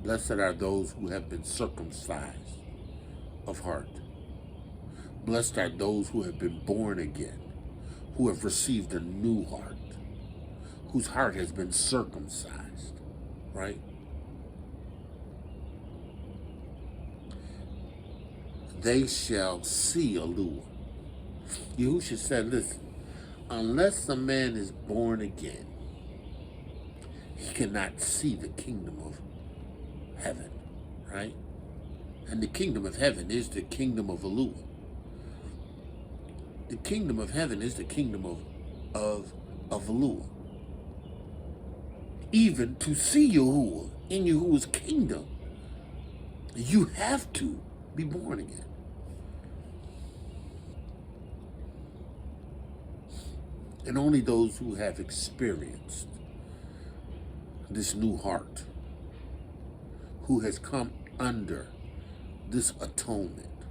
Blessed are those who have been circumcised of heart. Blessed are those who have been born again, who have received a new heart, whose heart has been circumcised, right? They shall see Yahuwah. Yahushua said, listen, unless a man is born again, he cannot see the kingdom of heaven, right? And the kingdom of heaven is the kingdom of Yahuwah. The kingdom of heaven is the kingdom of Yahuwah. Even to see Yahuwah in Yahuwah's kingdom, you have to be born again. And only those who have experienced this new heart, who has come under this atonement,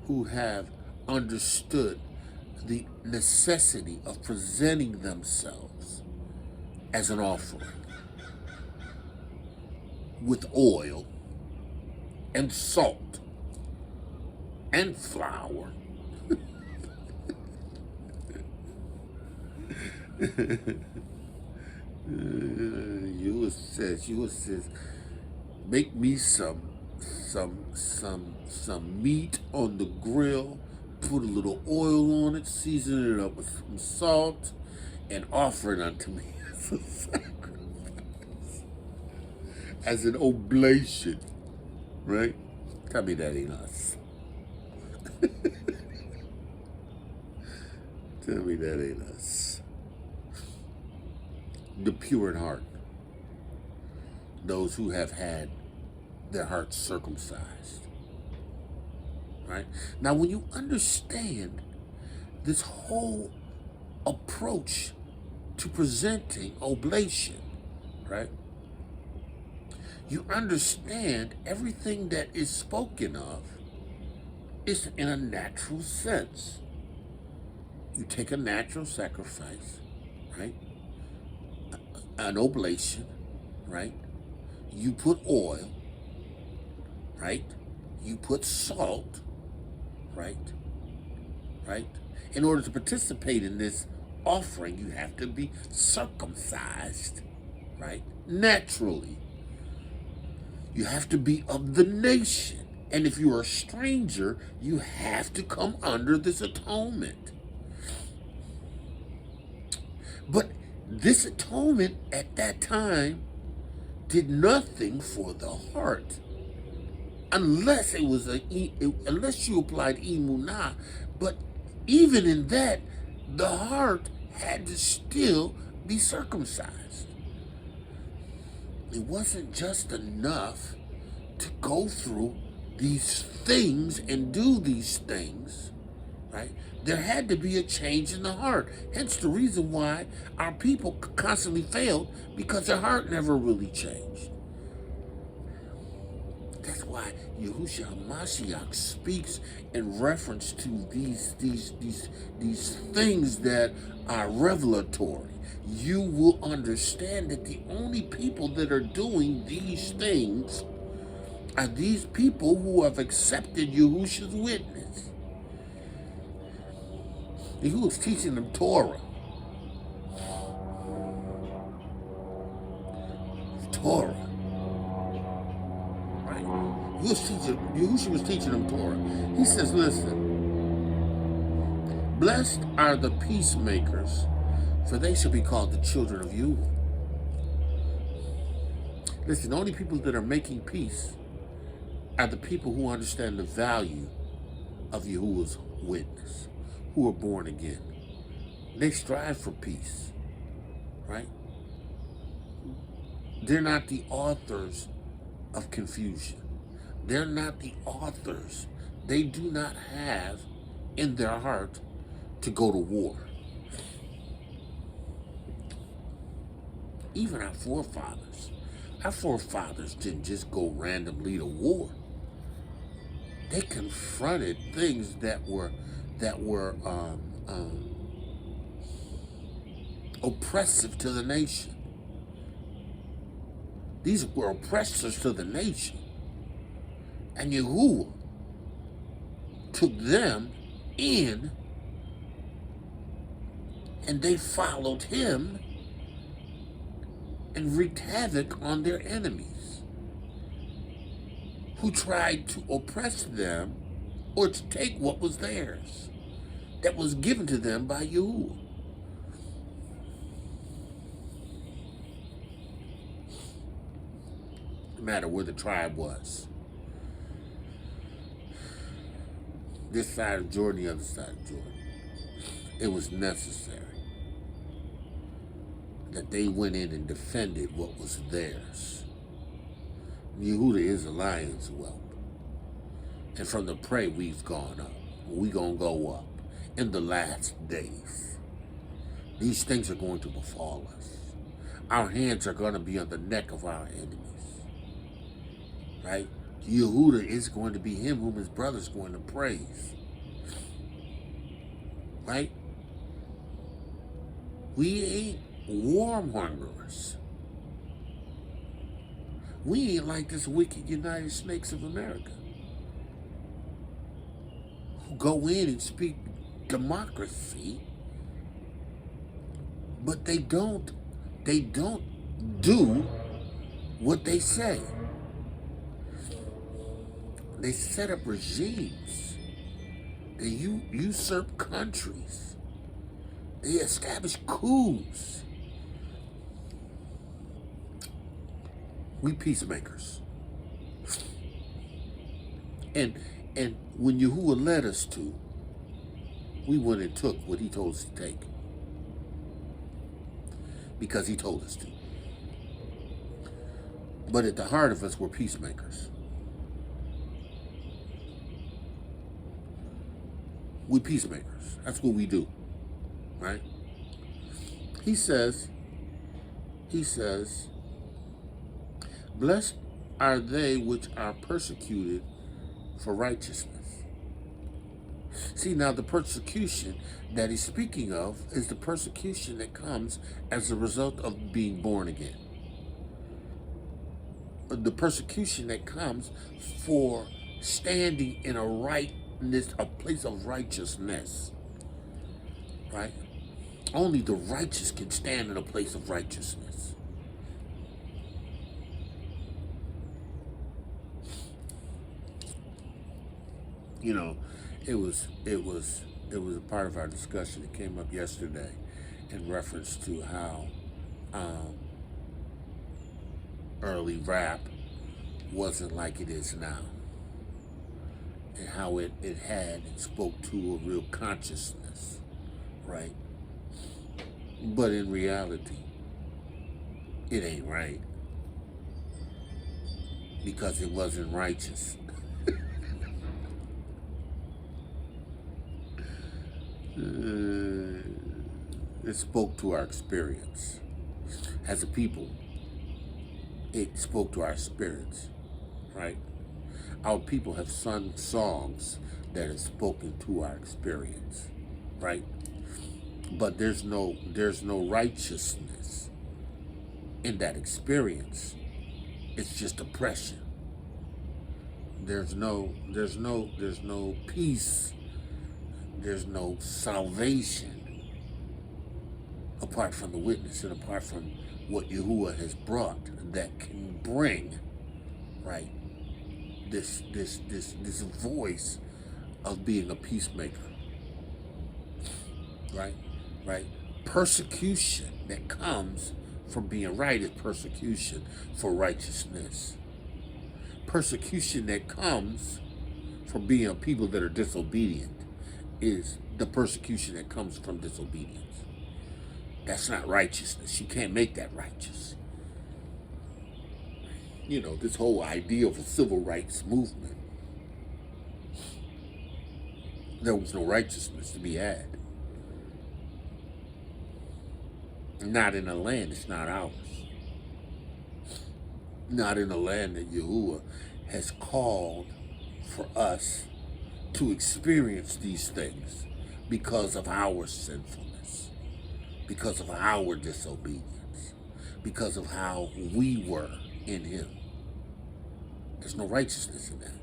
who have understood the necessity of presenting themselves as an offering with oil and salt and flour. Yahuwah says, make me some meat on the grill, put a little oil on it, season it up with some salt, and offer it unto me as a sacrifice, as an oblation, right? Tell me that ain't us. Tell me that ain't us. The pure in heart, those who have had their hearts circumcised, right? Now, when you understand this whole approach to presenting oblation, right? You understand everything that is spoken of is in a natural sense. You take a natural sacrifice, right? An oblation, right? You put oil, right? You put salt, right? Right? In order to participate in this offering, you have to be circumcised, right? Naturally. You have to be of the nation. And if you are a stranger, you have to come under this atonement. But this atonement at that time did nothing for the heart, unless it was unless you applied emunah. But even in that, the heart had to still be circumcised. It wasn't just enough to go through these things and do these things, right? There had to be a change in the heart. Hence the reason why our people constantly failed, because their heart never really changed. That's why Yahushua HaMashiach speaks in reference to these things that are revelatory. You will understand that the only people that are doing these things are these people who have accepted Yahusha's witness. He was teaching them ToRaH. ToRaH. Right? Yahushua was teaching them ToRaH. He says, listen, blessed are the peacemakers, for they shall be called the children of Yahuwah. Listen, the only people that are making peace are the people who understand the value of Yahuwah's witness, who are born again. They strive for peace, right? They're not the authors of confusion. They're not the authors. They do not have in their heart to go to war. Even our forefathers didn't just go randomly to war. They confronted things that were oppressive to the nation. These were oppressors to the nation. And Yahuwah took them in, and they followed him and wreaked havoc on their enemies, who tried to oppress them or to take what was theirs, that was given to them by Yahuwah. No matter where the tribe was. This side of Jordan, the other side of Jordan. It was necessary that they went in and defended what was theirs. Yahudah is a lion's whelp. And from the prey, we've gone up. We're going to go up in the last days. These things are going to befall us. Our hands are going to be on the neck of our enemies. Right? Yahudah is going to be him whom his brother's going to praise. Right? We ain't warmongers. We ain't like this wicked United Snakes of America, who go in and speak democracy, but they don't do what they say. They set up regimes. They usurp countries. They establish coups. We peacemakers. And when Yahuwah led us to, we went and took what he told us to take. Because he told us to. But at the heart of us, we're peacemakers. We peacemakers. That's what we do. Right? He says, blessed are they which are persecuted for righteousness. See, now the persecution that he's speaking of is the persecution that comes as a result of being born again. The persecution that comes for standing in a place of righteousness. Right? Only the righteous can stand in a place of righteousness. You know, it was a part of our discussion. It came up yesterday in reference to how early rap wasn't like it is now, and how it spoke to a real consciousness, right? But in reality, it ain't right, because it wasn't righteous. It spoke to our experience as a people. It spoke to our spirits, right? Our people have sung songs that have spoken to our experience, right? But there's no righteousness in that experience. It's just oppression. There's no peace. There's no salvation apart from the witness and apart from what Yahuwah has brought that can bring, right, this voice of being a peacemaker, right? Persecution that comes from being right is persecution for righteousness. Persecution that comes from being a people that are disobedient is the persecution that comes from disobedience. That's not righteousness. You can't make that righteous. You know, this whole idea of a civil rights movement, there was no righteousness to be had. Not in a land that's not ours. Not in a land that Yahuwah has called for us to experience these things because of our sinfulness, because of our disobedience, because of how we were in him. There's no righteousness in that.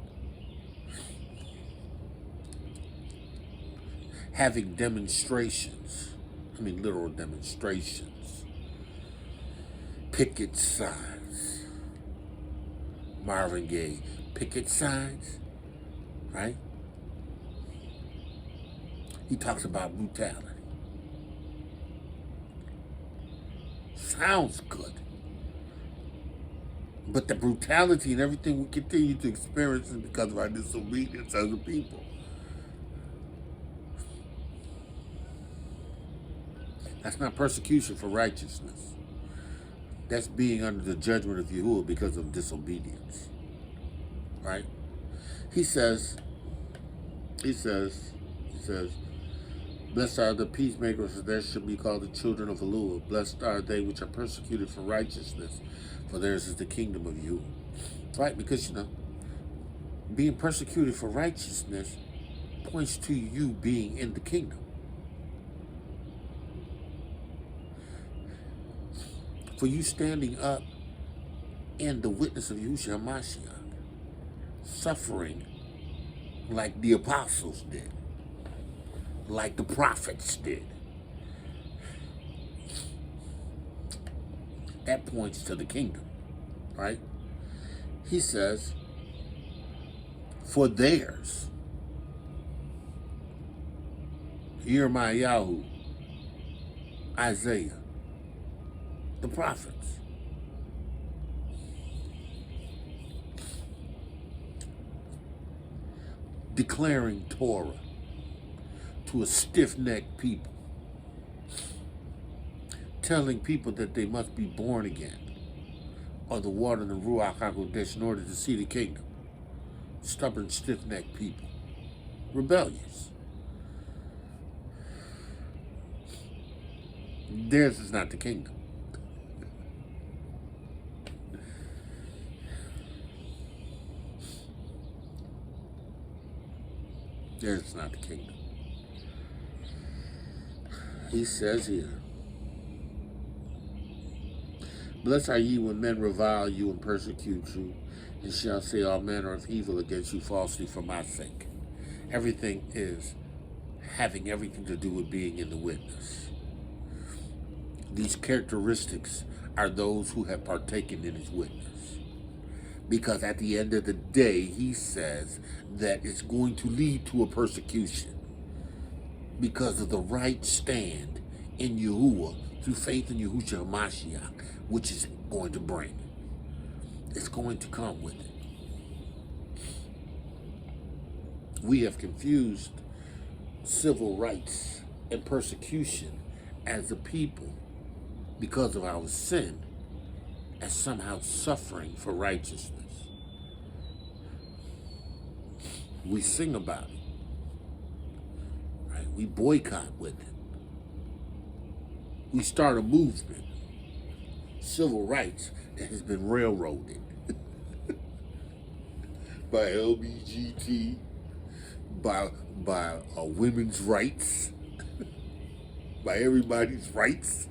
Having demonstrations, literal demonstrations, picket signs, Marvin Gaye, picket signs, right? He talks about brutality. Sounds good. But the brutality and everything we continue to experience is because of our disobedience as a people. That's not persecution for righteousness. That's being under the judgment of Yahuwah because of disobedience. Right? He says, blessed are the peacemakers, for they shall be called the children of Yahuwah. Blessed are they which are persecuted for righteousness, for theirs is the kingdom of Yahuwah. Right? Because, being persecuted for righteousness points to you being in the kingdom. For you standing up in the witness of Yahushua Mashiach, suffering like the apostles did, like the prophets did. That points to the kingdom, right? He says, for theirs, Yahudah, Isaiah, the prophets. Declaring ToRaH to a stiff-necked people. Telling people that they must be born again of the water and the Ruach HaKodesh in order to see the kingdom. Stubborn, stiff-necked people. Rebellious. Theirs is not the kingdom. Theirs is not the kingdom. He says here, blessed are ye when men revile you and persecute you, and shall say all manner of evil against you falsely for my sake. Everything is having everything to do with being in the witness. These characteristics are those who have partaken in his witness. Because at the end of the day, he says that it's going to lead to a persecution because of the right stand in Yahuwah through faith in Yahushua Mashiach, which is going to bring. It's going to come with it. We have confused civil rights and persecution as a people because of our sin as somehow suffering for righteousness. We sing about it. Right? We boycott with it. We start a movement, civil rights, that has been railroaded by LBGT, by women's rights, by everybody's rights,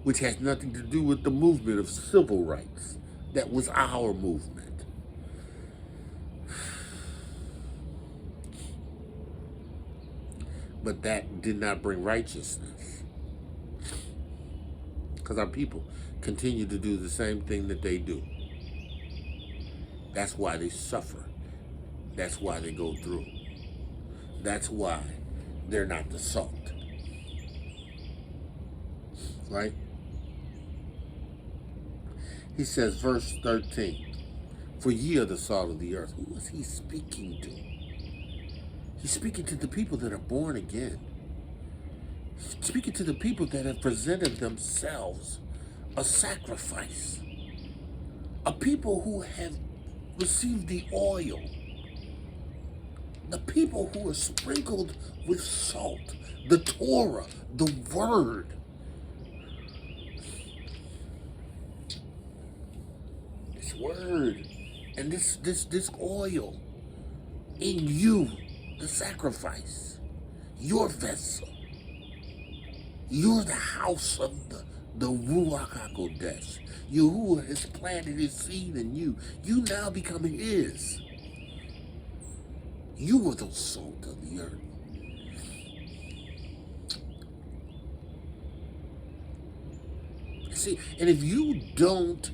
which has nothing to do with the movement of civil rights. That was our movement. But that did not bring righteousness. Because our people continue to do the same thing that they do. That's why they suffer. That's why they go through. That's why they're not the salt. Right? He says, verse 13, for ye are the salt of the earth. Who is he speaking to? He's speaking to the people that are born again. He's speaking to the people that have presented themselves a sacrifice. A people who have received the oil. The people who are sprinkled with salt. The ToRaH, the word. Word and this oil in you, the sacrifice, your vessel. You're the house of the Ruach HaKodesh. Yahuwah has planted his seed in you. You now becoming his. You were the salt of the earth. See, and if you don't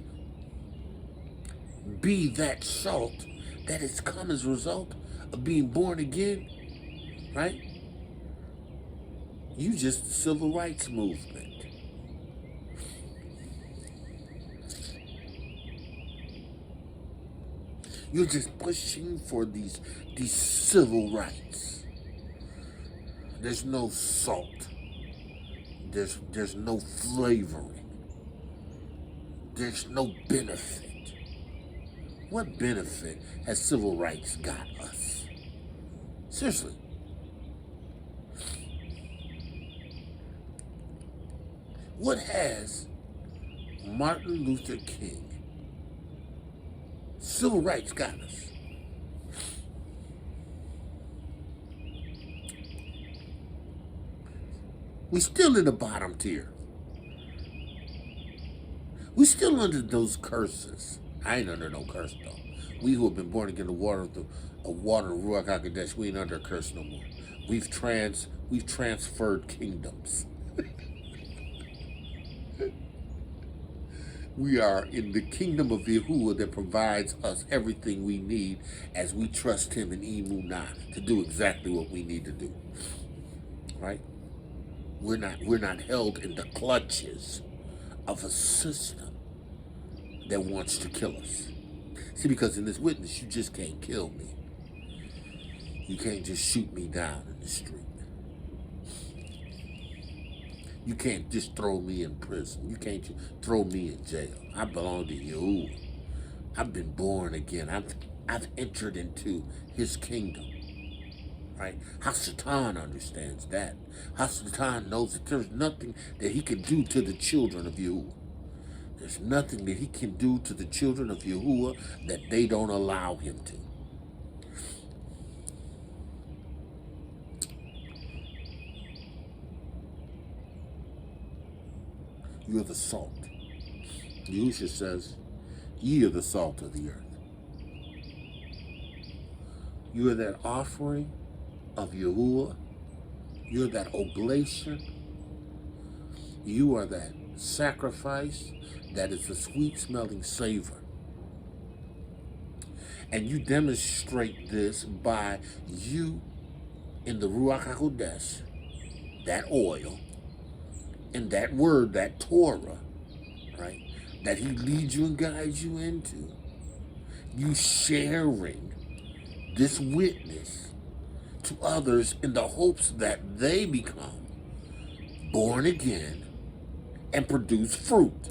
be that salt that has come as a result of being born again, right? You just the civil rights movement. You're just pushing for these civil rights. There's no salt. There's no flavoring. There's no benefit. What benefit has civil rights got us? Seriously. What has Martin Luther King, civil rights got us? We still in the bottom tier. We still under those curses. I ain't under no curse though. We who have been born again, the water of Ruach HaKodesh, we ain't under a curse no more. We've transferred kingdoms. We are in the kingdom of Yahudah that provides us everything we need as we trust him in Emunah to do exactly what we need to do. Right? We're not held in the clutches of a system that wants to kill us. See, because in this witness, you just can't kill me. You can't just shoot me down in the street. You can't just throw me in prison. You can't just throw me in jail. I belong to Yahudah. I've been born again. I've entered into his kingdom. Right? Satan understands that. Satan knows that there's nothing that he can do to the children of Yahudah. There's nothing that he can do to the children of Yahudah that they don't allow him to. You are the salt. Yahusha says, ye are the salt of the earth. You are that offering of Yahudah. You're that oblation. You are that sacrifice that is a sweet-smelling savor. And you demonstrate this by you in the Ruach HaKodesh, that oil, and that word, that ToRaH, right, that he leads you and guides you into. You sharing this witness to others in the hopes that they become born again and produce fruit.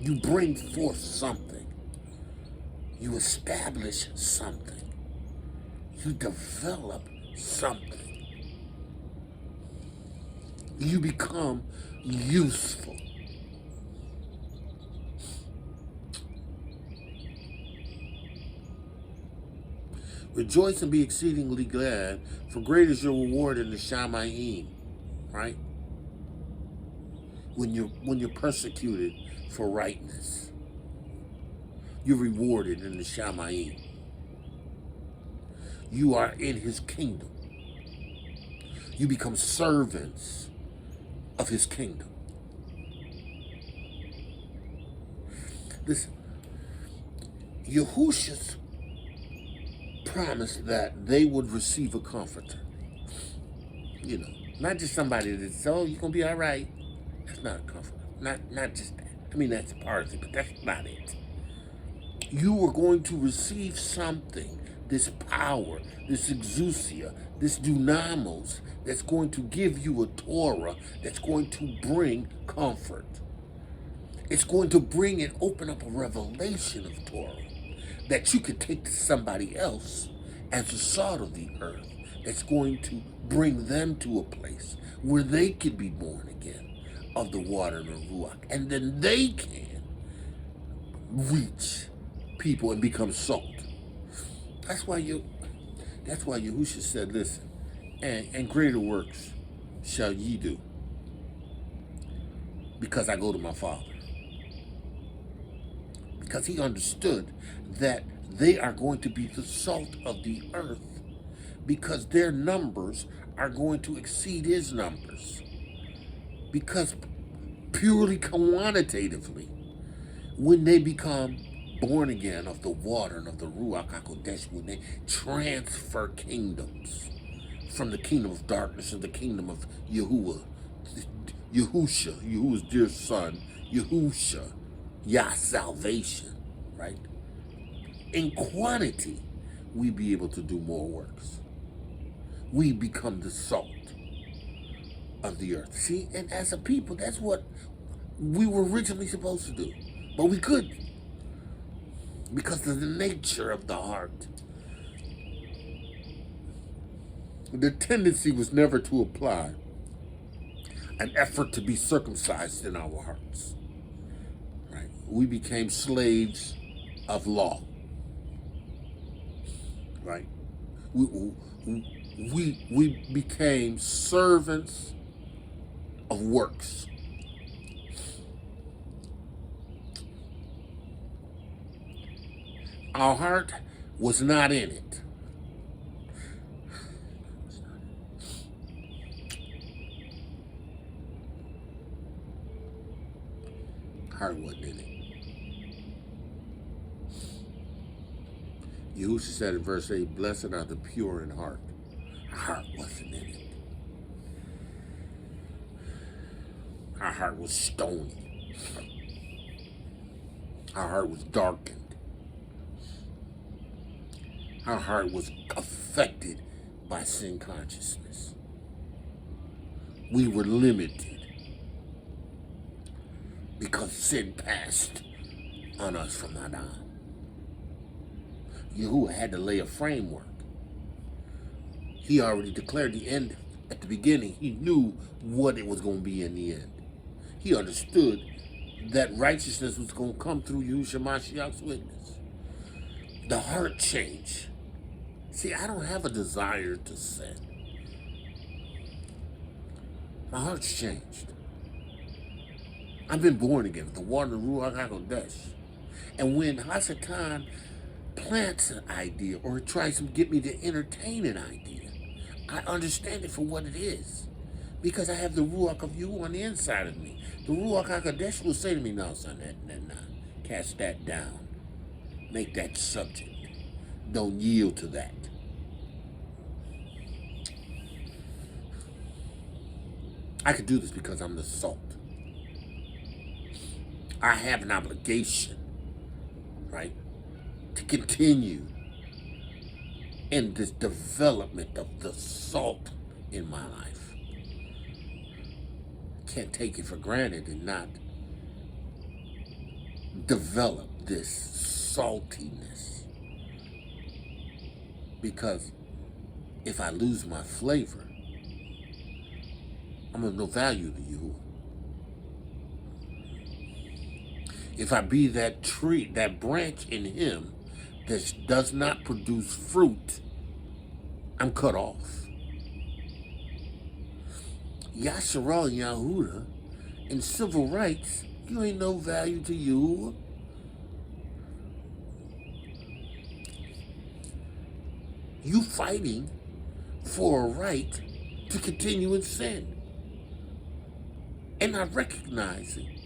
You bring forth something. You establish something. You develop something. You become useful. Rejoice and be exceedingly glad, for great is your reward in the Shamayim, right? When you're persecuted for rightness, you're rewarded in the Shamayim. You are in his kingdom. You become servants of his kingdom. Listen, Yahusha's promised that they would receive a comforter. You know, not just somebody that's, oh, you're going to be all right. That's not a comforter. Not just that. I mean, that's part of it, but that's not it. You are going to receive something, this power, this exousia, this dunamos, that's going to give you a ToRaH, that's going to bring comfort. It's going to bring and open up a revelation of ToRaH that you could take to somebody else as the salt of the earth, that's going to bring them to a place where they could be born again of the water and the Ruach, and then they can reach people and become salt. That's why Yahusha said, listen, and greater works shall ye do, because I go to my Father. Because he understood that they are going to be the salt of the earth, because their numbers are going to exceed his numbers. Because purely quantitatively, when they become born again of the water and of the Ruach HaKodesh, when they transfer kingdoms from the kingdom of darkness to the kingdom of Yahudah, Yahush's dear son, YAHUSHA, Yah salvation, right? in quantity, we be able to do more works. We become the salt of the earth. See, and as a people, that's what we were originally supposed to do. But we couldn't, because of the nature of the heart. The tendency was never to apply an effort to be circumcised in our hearts. Right? We became slaves of law. Right? We became servants of works. Our heart was not in it. Heart wasn't in it. Yahushua said in verse 8, blessed are the pure in heart. Our heart wasn't in it. Our heart was stony. Our heart was darkened. Our heart was affected by sin consciousness. We were limited because sin passed on us from that on. Yahudah had to lay a framework. He already declared the end at the beginning. He knew what it was going to be in the end. He understood that righteousness was going to come through Yahushua Mashiach's witness. The heart change. See, I don't have a desire to sin. My heart's changed. I've been born again with the water of Ruach HaKodesh. And when Hasatan plants an idea or tries to get me to entertain an idea, I understand it for what it is. Because I have the Ruach of you on the inside of me. The Ruach HaKodesh will say to me, no, son, cast that down. Make that subject. Don't yield to that. I could do this because I'm the salt. I have an obligation, right, to continue in this development of the salt in my life. Can't take it for granted and not develop this saltiness. Because if I lose my flavor, I'm of no value to you. If I be that tree, that branch in him that does not produce fruit, I'm cut off. Yashar and Yahudah in civil rights, you ain't no value to you. You fighting for a right to continue in sin. And not recognizing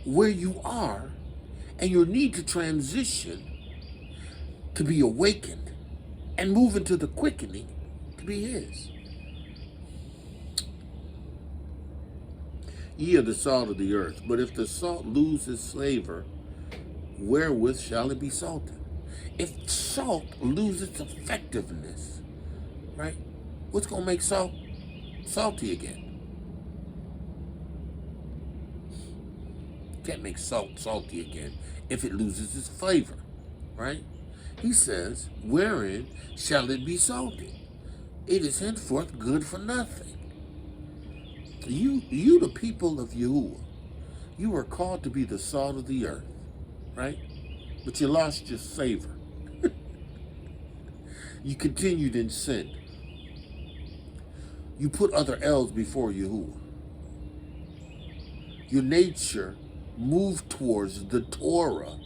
where you are and your need to transition to be awakened and move into the quickening to be his. Ye are the salt of the earth, but if the salt lose its flavor, wherewith shall it be salted? If salt loses its effectiveness, right, what's going to make salt salty again? Can't make salt salty again if it loses its flavor, right? He says, wherein shall it be salted? It is henceforth good for nothing. You the people of Yahudah, you are called to be the salt of the earth, right? But you lost your savor. You continued in sin. You put other L's before Yahudah. Your nature moved towards the ToRaH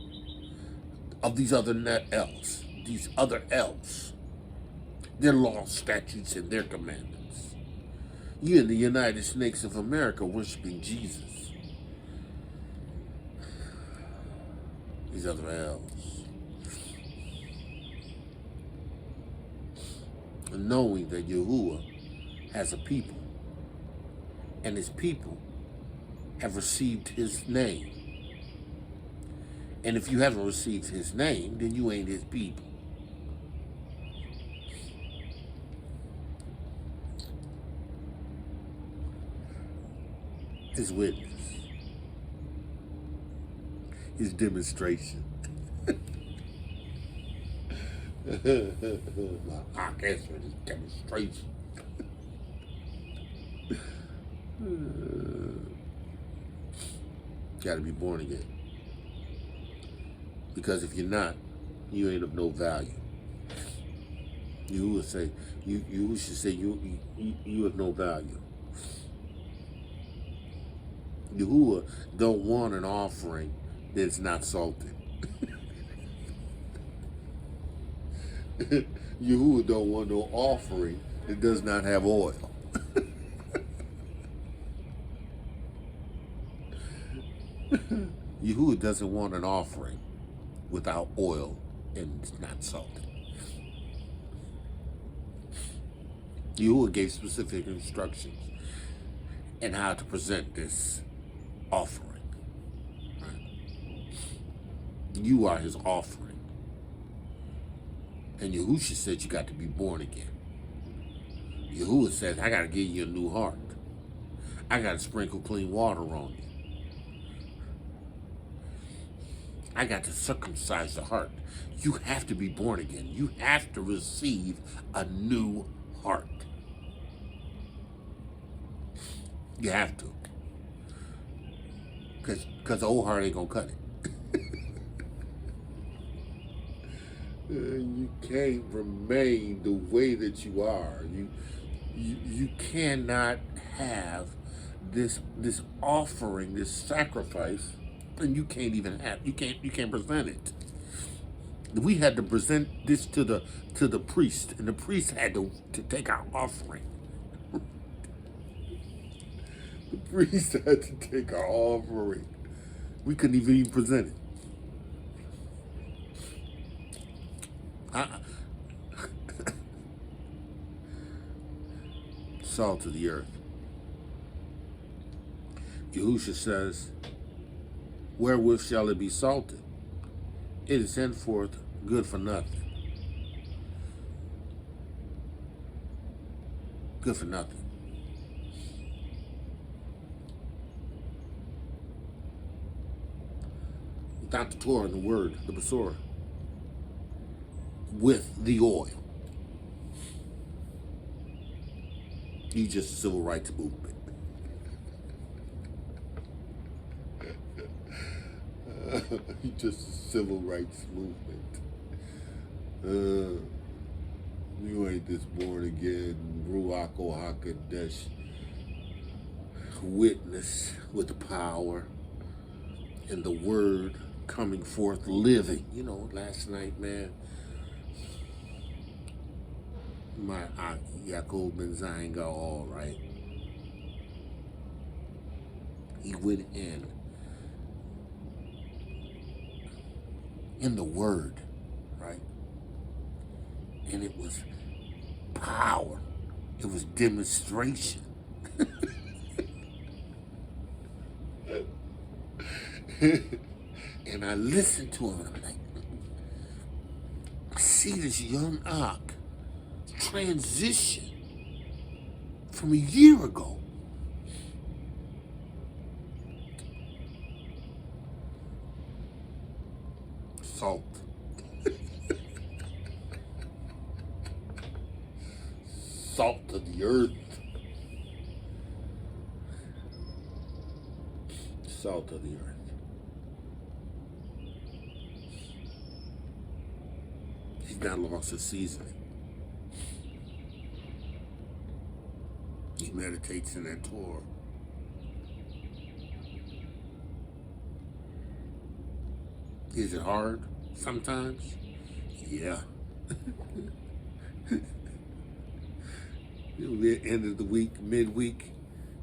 of these other L's, these other L's, their laws, statutes, and their commandments. You in the United Snakes of America worshiping Jesus. These other L's. And knowing that Yahudah has a people, and his people have received his name, And if you haven't received his name, then you ain't his people. His witness. His demonstration. My answer is demonstration. Got to be born again. Because if you're not, you ain't of no value. You should say you have no value. Yahuwah don't want an offering that's not salted. Yahuwah don't want no offering that does not have oil. Yahuwah doesn't want an offering without oil and it's not salted. Yahuwah gave specific instructions in how to present this offering. Right? You are his offering. And YAHUSHA said you got to be born again. Yahuwah says, I got to give you a new heart. I got to sprinkle clean water on you. I got to circumcise the heart. You have to be born again. You have to receive a new heart. You have to. Because the old heart ain't going to cut it. You can't remain the way that you are. You cannot have this offering, this sacrifice, and you can't even have. You can't present it. We had to present this to the priest, and the priest had to take our offering. The priest had to take our offering. We couldn't even present it. Salt of the earth. YAHUSHA says, wherewith shall it be salted? It is henceforth good for nothing. Good for nothing. Without the ToRaH and the word, the Besorah, with the oil, you just a civil rights movement. You just a civil rights movement. You ain't this born again, Ruach HaKodesh, witness with the power and the word coming forth living. You know, last night, man, my Yaakov Ben Zion got all right. He went in the word, right? And it was power. It was demonstration. And I listened to him and I'm like, I see this young Ak transition from a year ago. Salt. Salt of the earth. Salt of the earth. He's not lost his seasoning. He meditates in that ToRaH. Is it hard sometimes? Yeah. End of the week, midweek,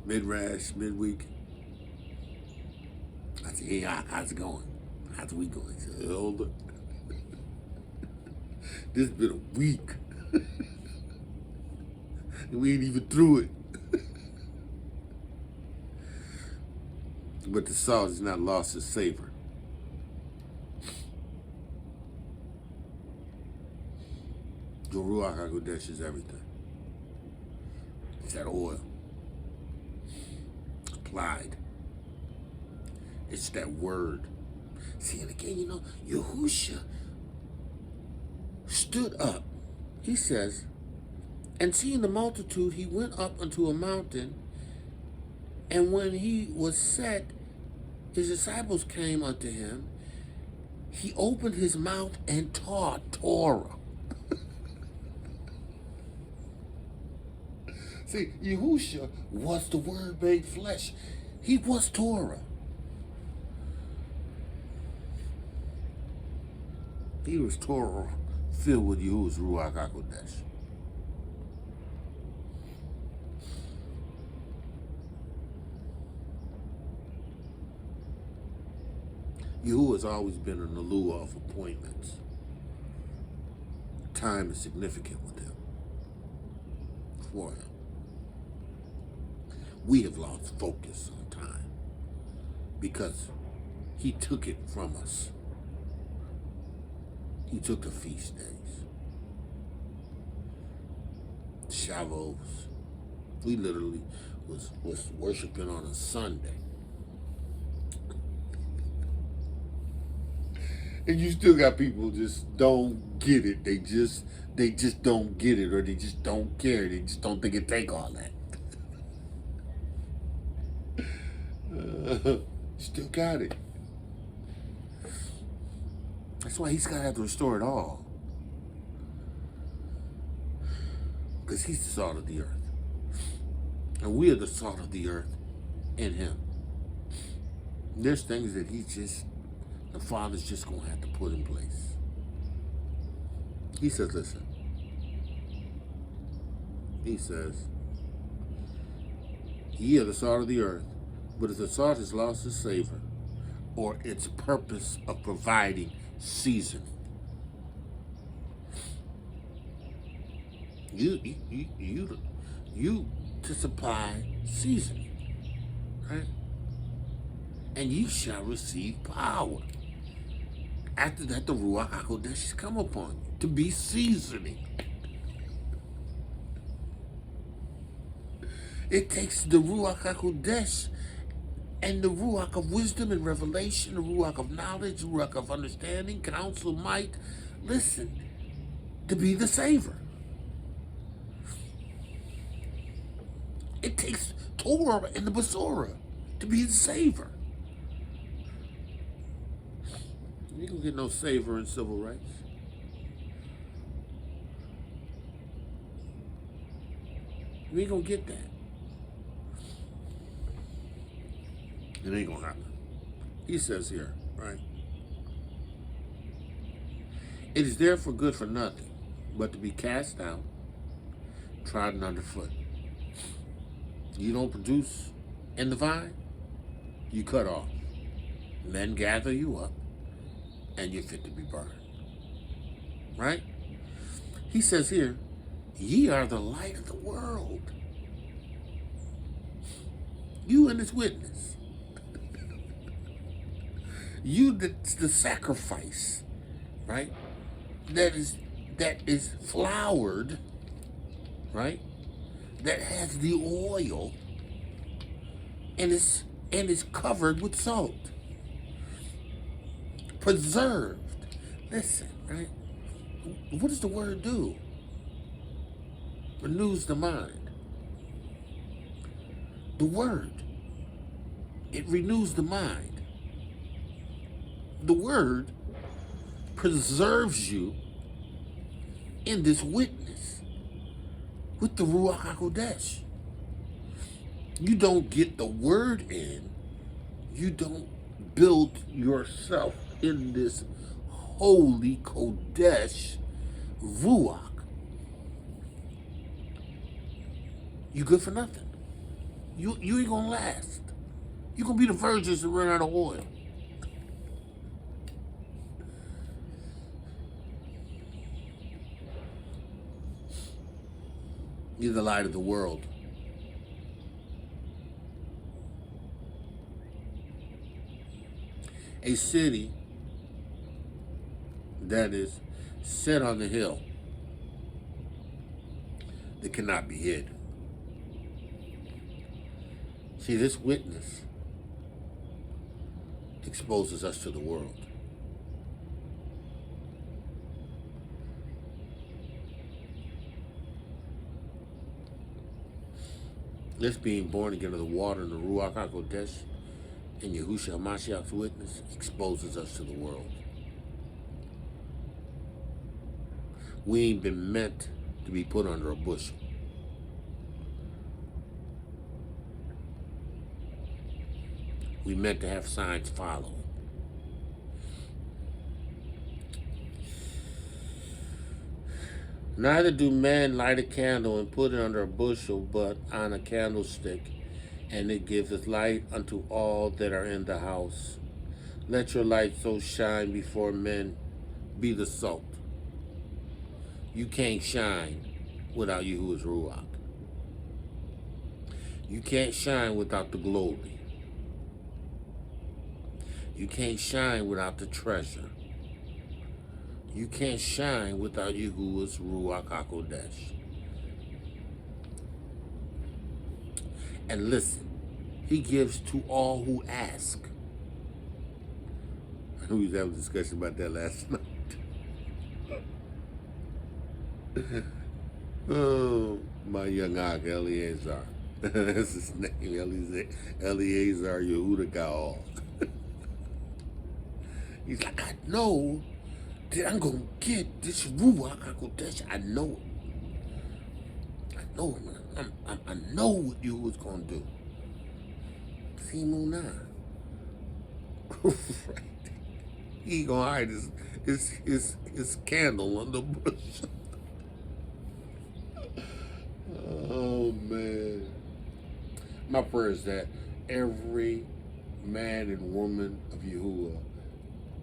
mid-rash, midweek. I said, hey, how's it going? How's the week going? He said, Elder, this has been a week. And we ain't even through it. But the salt has not lost its savor. The Ruach HaKodesh is everything. It's that oil. Applied. It's that word. See, and again, you know, Yahusha stood up. He says, and seeing the multitude, he went up unto a mountain, and when he was set, his disciples came unto him. He opened his mouth and taught ToRaH. See, Yahusha was the Word made flesh. He was ToRaH. He was ToRaH filled with Yahuwah's Ruach HaKodesh. Yahuwah has always been an allure of appointments. Time is significant with him, for him. We have lost focus on time because he took it from us. He took the feast days, Shavuos. We literally was worshiping on a Sunday. And you still got people just don't get it. They just don't get it, or they just don't care. They just don't think it take all that. Still got it. That's why he's got to have to restore it all. Because he's the salt of the earth. And we are the salt of the earth in him. There's things that the Father's just going to have to put in place. He says, listen. He says, ye are the salt of the earth, but if the salt has lost its savor, or its purpose of providing season, you to supply seasoning, right? And you shall receive power. After that, the Ruach HaKodesh come upon you to be seasoning. It takes the Ruach HaKodesh and the Ruach of wisdom and revelation, the Ruach of knowledge, the Ruach of understanding, counsel, might, listen, to be the savor. It takes ToRaH and the Basura to be the savor. You don't get no savor in civil rights. You ain't gonna get that. It ain't gonna happen. He says here, right? It is therefore good for nothing but to be cast out, trodden underfoot. You don't produce in the vine, you cut off. Men gather you up, and you're fit to be burned. Right? He says here, ye are the light of the world. You and his witness. You the sacrifice, right? That is flowered, right? That has the oil and is covered with salt. Preserved. Listen, right? What does the word do? Renews the mind. The word, it renews the mind. The word preserves you in this witness with the Ruach HaKodesh. You don't get the word in, you don't build yourself in this holy Kodesh Ruach. You good for nothing. You ain't gonna last. You gonna be the virgins that run out of oil. You're the light of the world. A city that is set on the hill that cannot be hid. See, this witness exposes us to the world. This being born again of the water and the Ruach HaKodesh and Yahushua HaMashiach's witness exposes us to the world. We ain't been meant to be put under a bushel. We meant to have signs following. Neither do men light a candle and put it under a bushel, but on a candlestick, and it giveth light unto all that are in the house. Let your light so shine before men. Be the salt. You can't shine without Yahuwah's Ruach. You can't shine without the glory. You can't shine without the treasure. You can't shine without Yahuwah's Ruach HaKodesh. And listen, he gives to all who ask. We was having a discussion about that last night. Oh, my young Achi, Eleazar. That's his name, Eleazar Yahudah got all. He's like, I know that I'm going to get this Ruach HaKodesh. I know it. I know it, man. I know what you was going to do. See, Munah. Right. He going to hide his candle on the bush. Oh, man. My prayer is that every man and woman of Yahuwah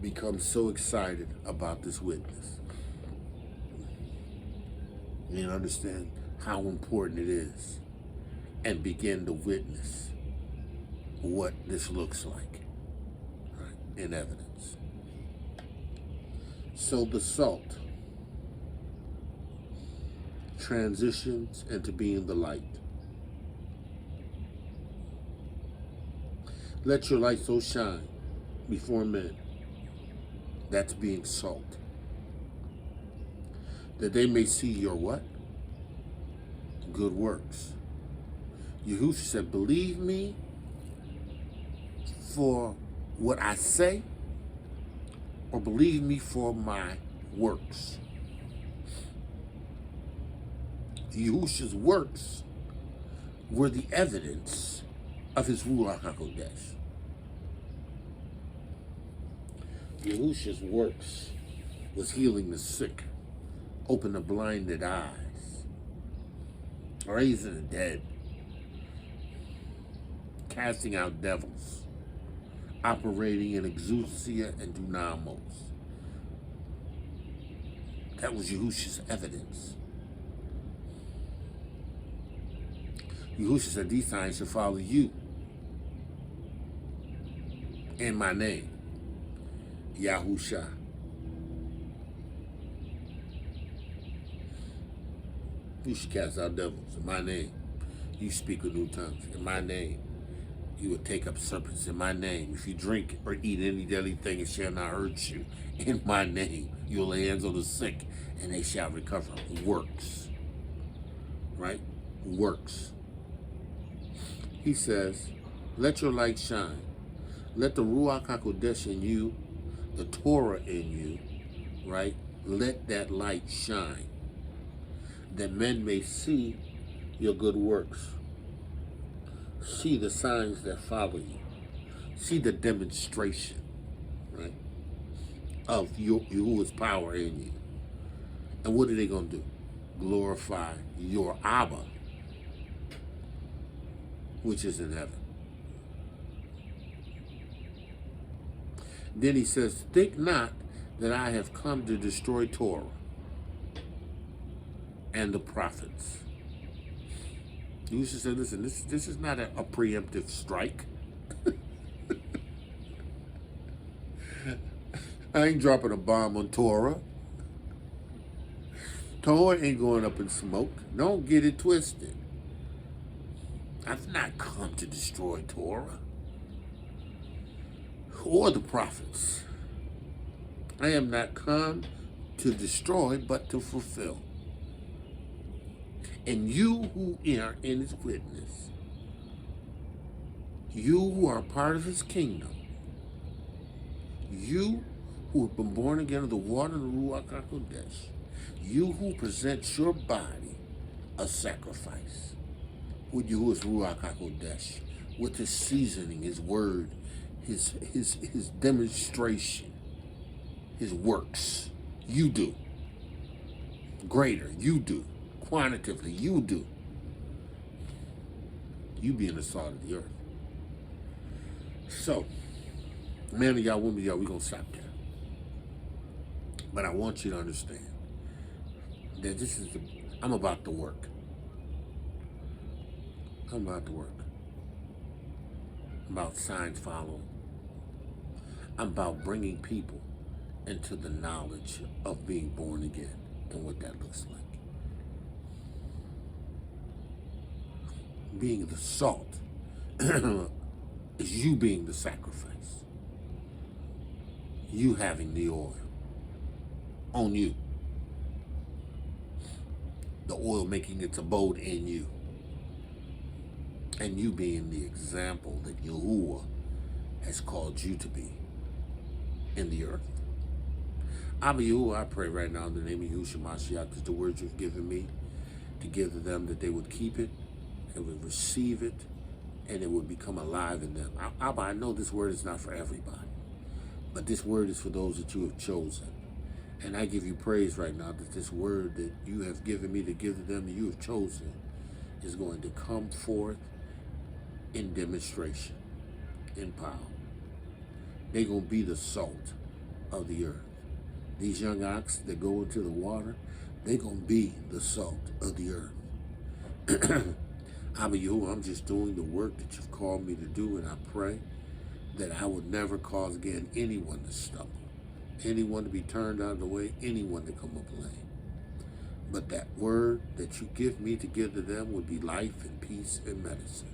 become so excited about this witness and understand how important it is and begin to witness what this looks like, right, in evidence. So the salt transitions into being the light. Let your light so shine before men. That's being salt. That they may see your what? Good works. Yahushua said, believe me for what I say, or believe me for my works. Yahusha's works were the evidence of his Ruach HaKodesh. Yahusha's works was healing the sick, opening the blinded eyes, raising the dead, casting out devils, operating in exousia and dunamos. That was Yahusha's evidence. Yahushua said, these signs shall follow you in my name, YAHUSHA. You should cast out devils in my name. You speak with new tongues in my name. You will take up serpents in my name. If you drink or eat any deadly thing, it shall not hurt you. In my name, you will lay hands on the sick, and they shall recover. Works. Right? Works. He says, let your light shine. Let the Ruach HaKodesh in you, the ToRaH in you, right? Let that light shine, that men may see your good works, see the signs that follow you, see the demonstration, right, of Yahuwah's power in you. And what are they going to do? Glorify your Abba, which is in heaven. Then he says, think not that I have come to destroy ToRaH and the prophets. You should say, listen, this is not a preemptive strike. I ain't dropping a bomb on ToRaH. ToRaH ain't going up in smoke. Don't get it twisted. I've not come to destroy ToRaH or the prophets. I am not come to destroy, but to fulfill. And you who are in his witness, you who are part of his kingdom, you who have been born again of the water of the Ruach HaKodesh, you who present your body a sacrifice with Yahuwah's Ruach HaKodesh, with his seasoning, his word, his demonstration, his works. You do. Greater, you do. Quantitatively, you do. You being the salt of the earth. So, man of y'all, woman of y'all, we're going to stop there. But I want you to understand that I'm about to work. I'm about to work. I'm about signs following. I'm about bringing people into the knowledge of being born again and what that looks like. Being the salt is you being the sacrifice. You having the oil on you. The oil making its abode in you. And you being the example that Yahuwah has called you to be in the earth. Abba Yahuwah, I pray right now in the name of Yahushua Mashiach, that the words you've given me to give to them, that they would keep it, they would receive it, and it would become alive in them. Abba, I know this word is not for everybody, but this word is for those that you have chosen. And I give you praise right now that this word that you have given me to give to them that you have chosen is going to come forth in demonstration, in power. They're going to be the salt of the earth. These young ox that go into the water, they're going to be the salt of the earth. Abba Yahuwah, I'm just doing the work that you've called me to do, and I pray that I would never cause again anyone to stumble, anyone to be turned out of the way, anyone to come up lame. But that word that you give me to give to them would be life and peace and medicine.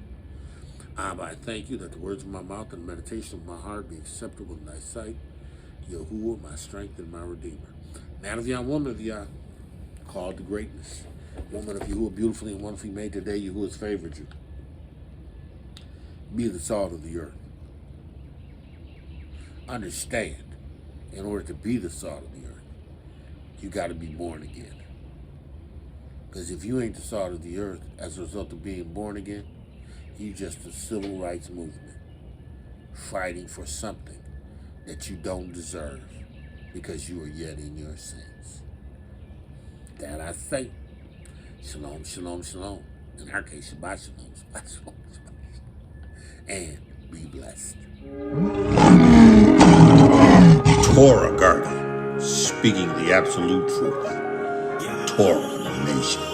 Abba, I thank you that the words of my mouth and the meditation of my heart be acceptable in thy sight. Yahuwah, my strength and my redeemer. Man of Yah, woman of Yah, called to greatness. Woman of Yahuwah, beautifully and wonderfully made today, Yahuwah's favored you. Be the salt of the earth. Understand, in order to be the salt of the earth, you got to be born again. Because if you ain't the salt of the earth as a result of being born again, you just a civil rights movement fighting for something that you don't deserve because you are yet in your sins. That I say, shalom, shalom, shalom. In our case, Shabbat shalom, Shabbat shalom, Shabbat shalom. And be blessed. ToRaH Garden, speaking the absolute truth. ToRaH Nation.